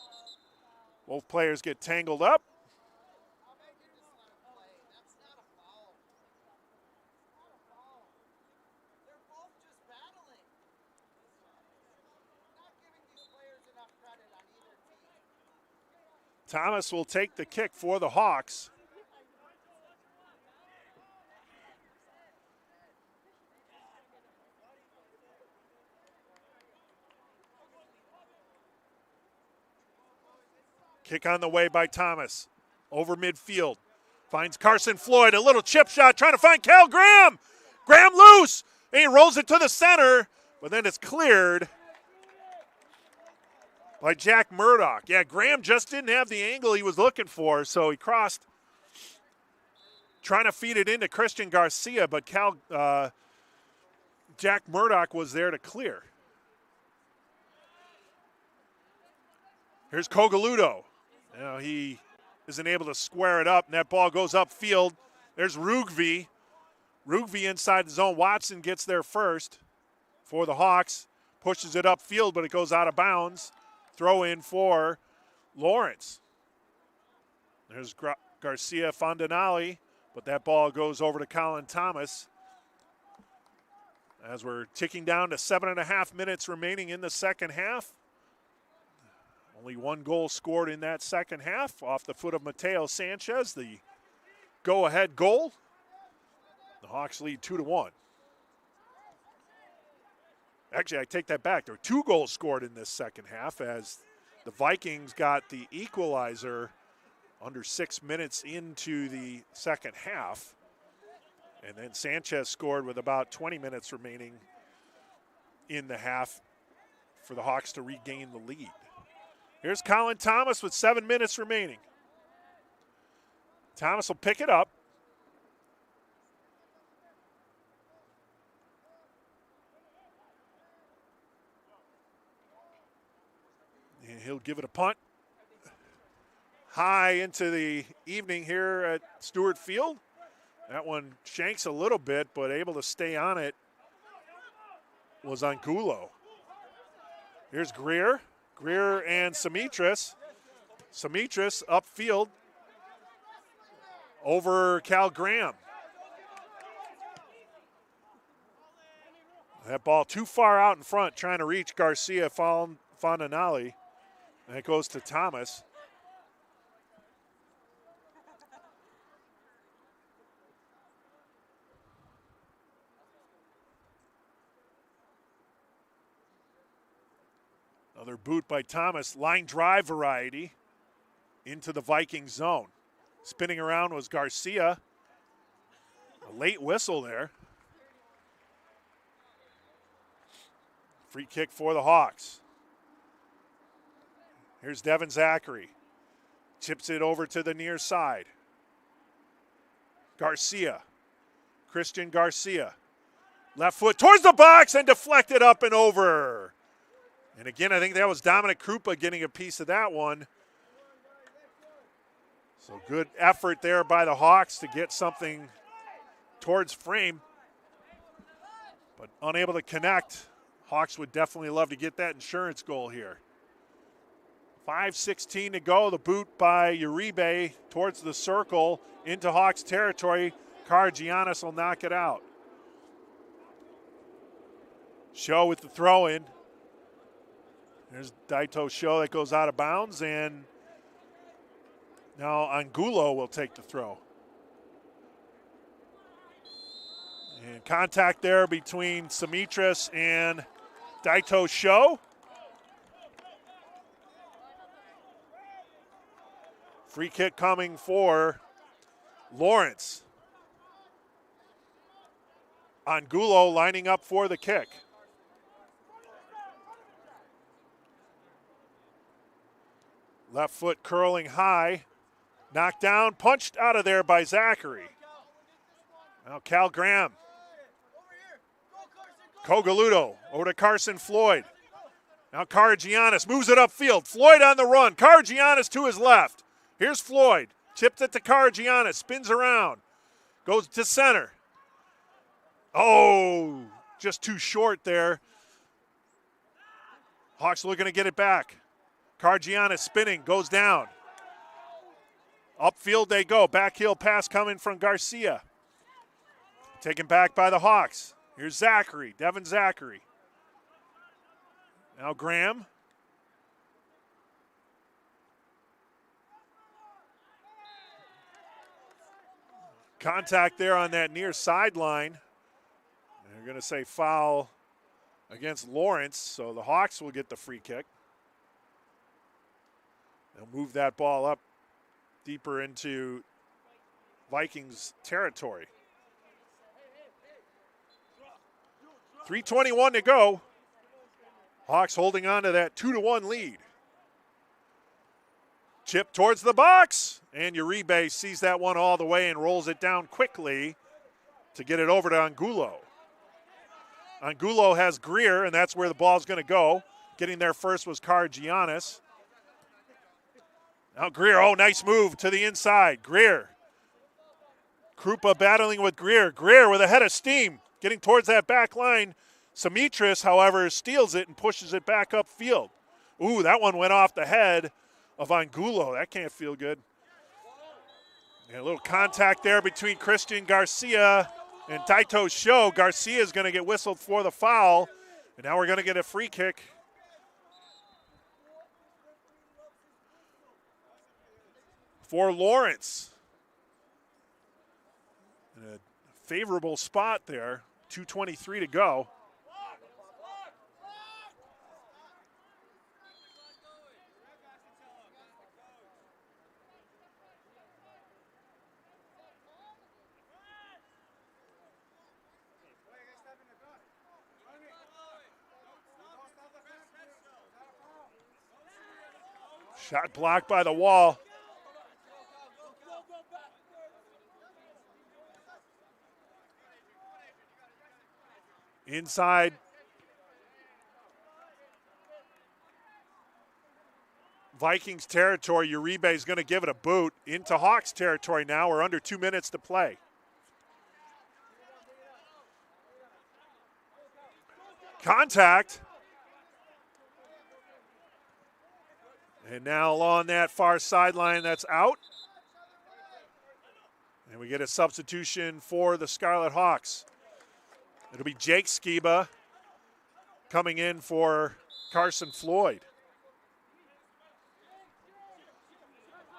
both players get tangled up. Thomas will take the kick for the Hawks. Kick on the way by Thomas. Over midfield. Finds Carson Floyd. A little chip shot trying to find Cal Graham. Graham loose. And he rolls it to the center. But then it's cleared by Jack Murdoch. Yeah, Graham just didn't have the angle he was looking for, so he crossed, trying to feed it into Christian Garcia, but Jack Murdoch was there to clear. Here's Cogaludo. Now he isn't able to square it up, and that ball goes upfield. There's Rugvi. Rugvi inside the zone. Watson gets there first for the Hawks. Pushes it upfield, but it goes out of bounds. Throw in for Lawrence. There's Garcia Fondanali, but that ball goes over to Colin Thomas. As we're ticking down to 7.5 minutes remaining in the second half. Only one goal scored in that second half off the foot of Mateo Sanchez, the go-ahead goal. The Hawks lead 2-1. Actually, I take that back. There were 2 goals scored in this second half as the Vikings got the equalizer under 6 minutes into the second half. And then Sanchez scored with about 20 minutes remaining in the half for the Hawks to regain the lead. Here's Colin Thomas with 7 minutes remaining. Thomas will pick it up. And he'll give it a punt. High into the evening here at Stewart Field. That one shanks a little bit, but able to stay on it was Angulo. Here's Greer. Greer and Simitris. Simitris upfield over Cal Graham. That ball too far out in front, trying to reach Garcia Fondanali. And it goes to Thomas. Another boot by Thomas, line drive variety into the Viking zone. Spinning around was Garcia. A late whistle there. Free kick for the Hawks. Here's Devin Zachary. Chips it over to the near side. Garcia. Christian Garcia. Left foot towards the box and deflected up and over. And again, I think that was Dominic Krupa getting a piece of that one. So good effort there by the Hawks to get something towards frame, but unable to connect. Hawks would definitely love to get that insurance goal here. 5:16 to go. The boot by Uribe towards the circle into Hawks territory. Karagiannis will knock it out. Show with the throw in. There's Daito Show that goes out of bounds, and now Angulo will take the throw. And contact there between Simitris and Daito Show. Free kick coming for Lawrence. Angulo lining up for the kick. Left foot curling high. Knocked down, punched out of there by Zachary. Now Cal Graham. Cogaludo over to Carson Floyd. Now Karagiannis moves it upfield. Floyd on the run. Karagiannis to his left. Here's Floyd. Chipped it to Karagiannis. Spins around. Goes to center. Oh, just too short there. Hawks looking to get it back. Karagiannis spinning. Goes down. Upfield they go. Backheel pass coming from Garcia. Taken back by the Hawks. Here's Zachary. Devin Zachary. Now Graham. Contact there on that near sideline. They're going to say foul against Lawrence, so the Hawks will get the free kick. They'll move that ball up deeper into Vikings territory. 3:21 to go. Hawks holding on to that 2-1 lead. Chip towards the box, and Uribe sees that one all the way and rolls it down quickly to get it over to Angulo. Angulo has Greer, and that's where the ball's going to go. Getting there first was Karagiannis. Now Greer, oh, nice move to the inside. Greer. Krupa battling with Greer. Greer with a head of steam, getting towards that back line. Simitris, however, steals it and pushes it back upfield. Ooh, that one went off the head of Angulo. That can't feel good. And a little contact there between Christian Garcia and Daito Sho. Garcia is going to get whistled for the foul. And now we're going to get a free kick. For Lawrence. In a favorable spot there. 2:23 to go. Shot blocked by the wall. Inside. Vikings territory. Uribe is going to give it a boot. Into Hawks territory now. We're under 2 minutes to play. Contact. And now along that far sideline, that's out. And we get a substitution for the Scarlet Hawks. It'll be Jake Skiba coming in for Carson Floyd.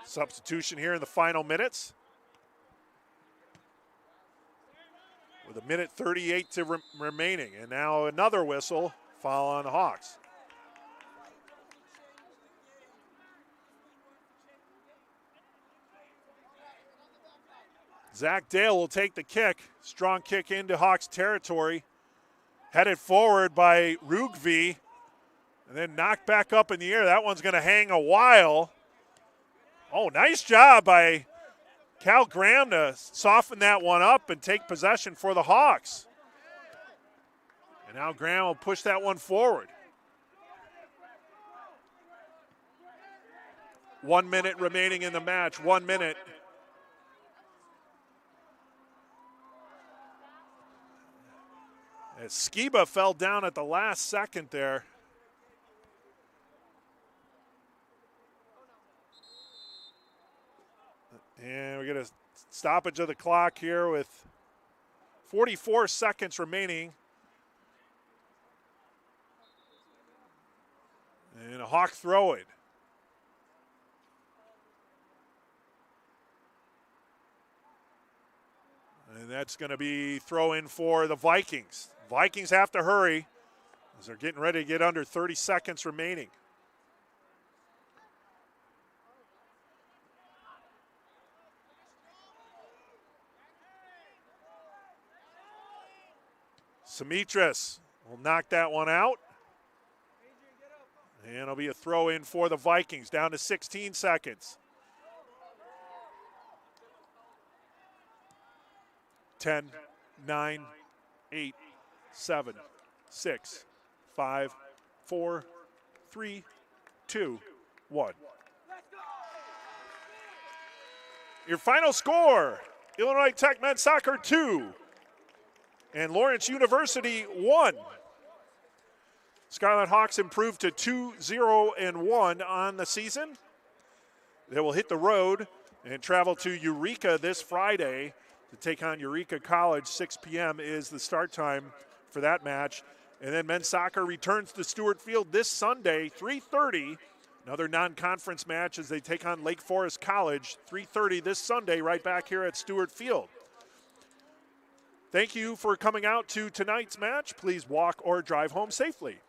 Substitution here in the final minutes. With 1:38 to remaining. And now another whistle, foul on the Hawks. Zach Dale will take the kick. Strong kick into Hawks territory. Headed forward by Rugvi. And then knocked back up in the air. That one's going to hang a while. Oh, nice job by Cal Graham to soften that one up and take possession for the Hawks. And now Graham will push that one forward. 1 minute remaining in the match. 1 minute. As Skiba fell down at the last second there. And we get a stoppage of the clock here with 44 seconds remaining. And a Hawk throw it. And that's going to be throw in for the Vikings. Vikings have to hurry as they're getting ready to get under 30 seconds remaining. Simitris will knock that one out. And it'll be a throw in for the Vikings, down to 16 seconds. 10, 9, 8, 7, 6, 5, 4, 3, 2, 1. Your final score, Illinois Tech men's soccer 2 and Lawrence University 1. Scarlet Hawks improved to 2-0-1 on the season. They will hit the road and travel to Eureka this Friday to take on Eureka College. 6 p.m. is the start time for that match. And then men's soccer returns to Stewart Field this Sunday, 3:30. Another non-conference match as they take on Lake Forest College, 3:30 this Sunday, right back here at Stewart Field. Thank you for coming out to tonight's match. Please walk or drive home safely.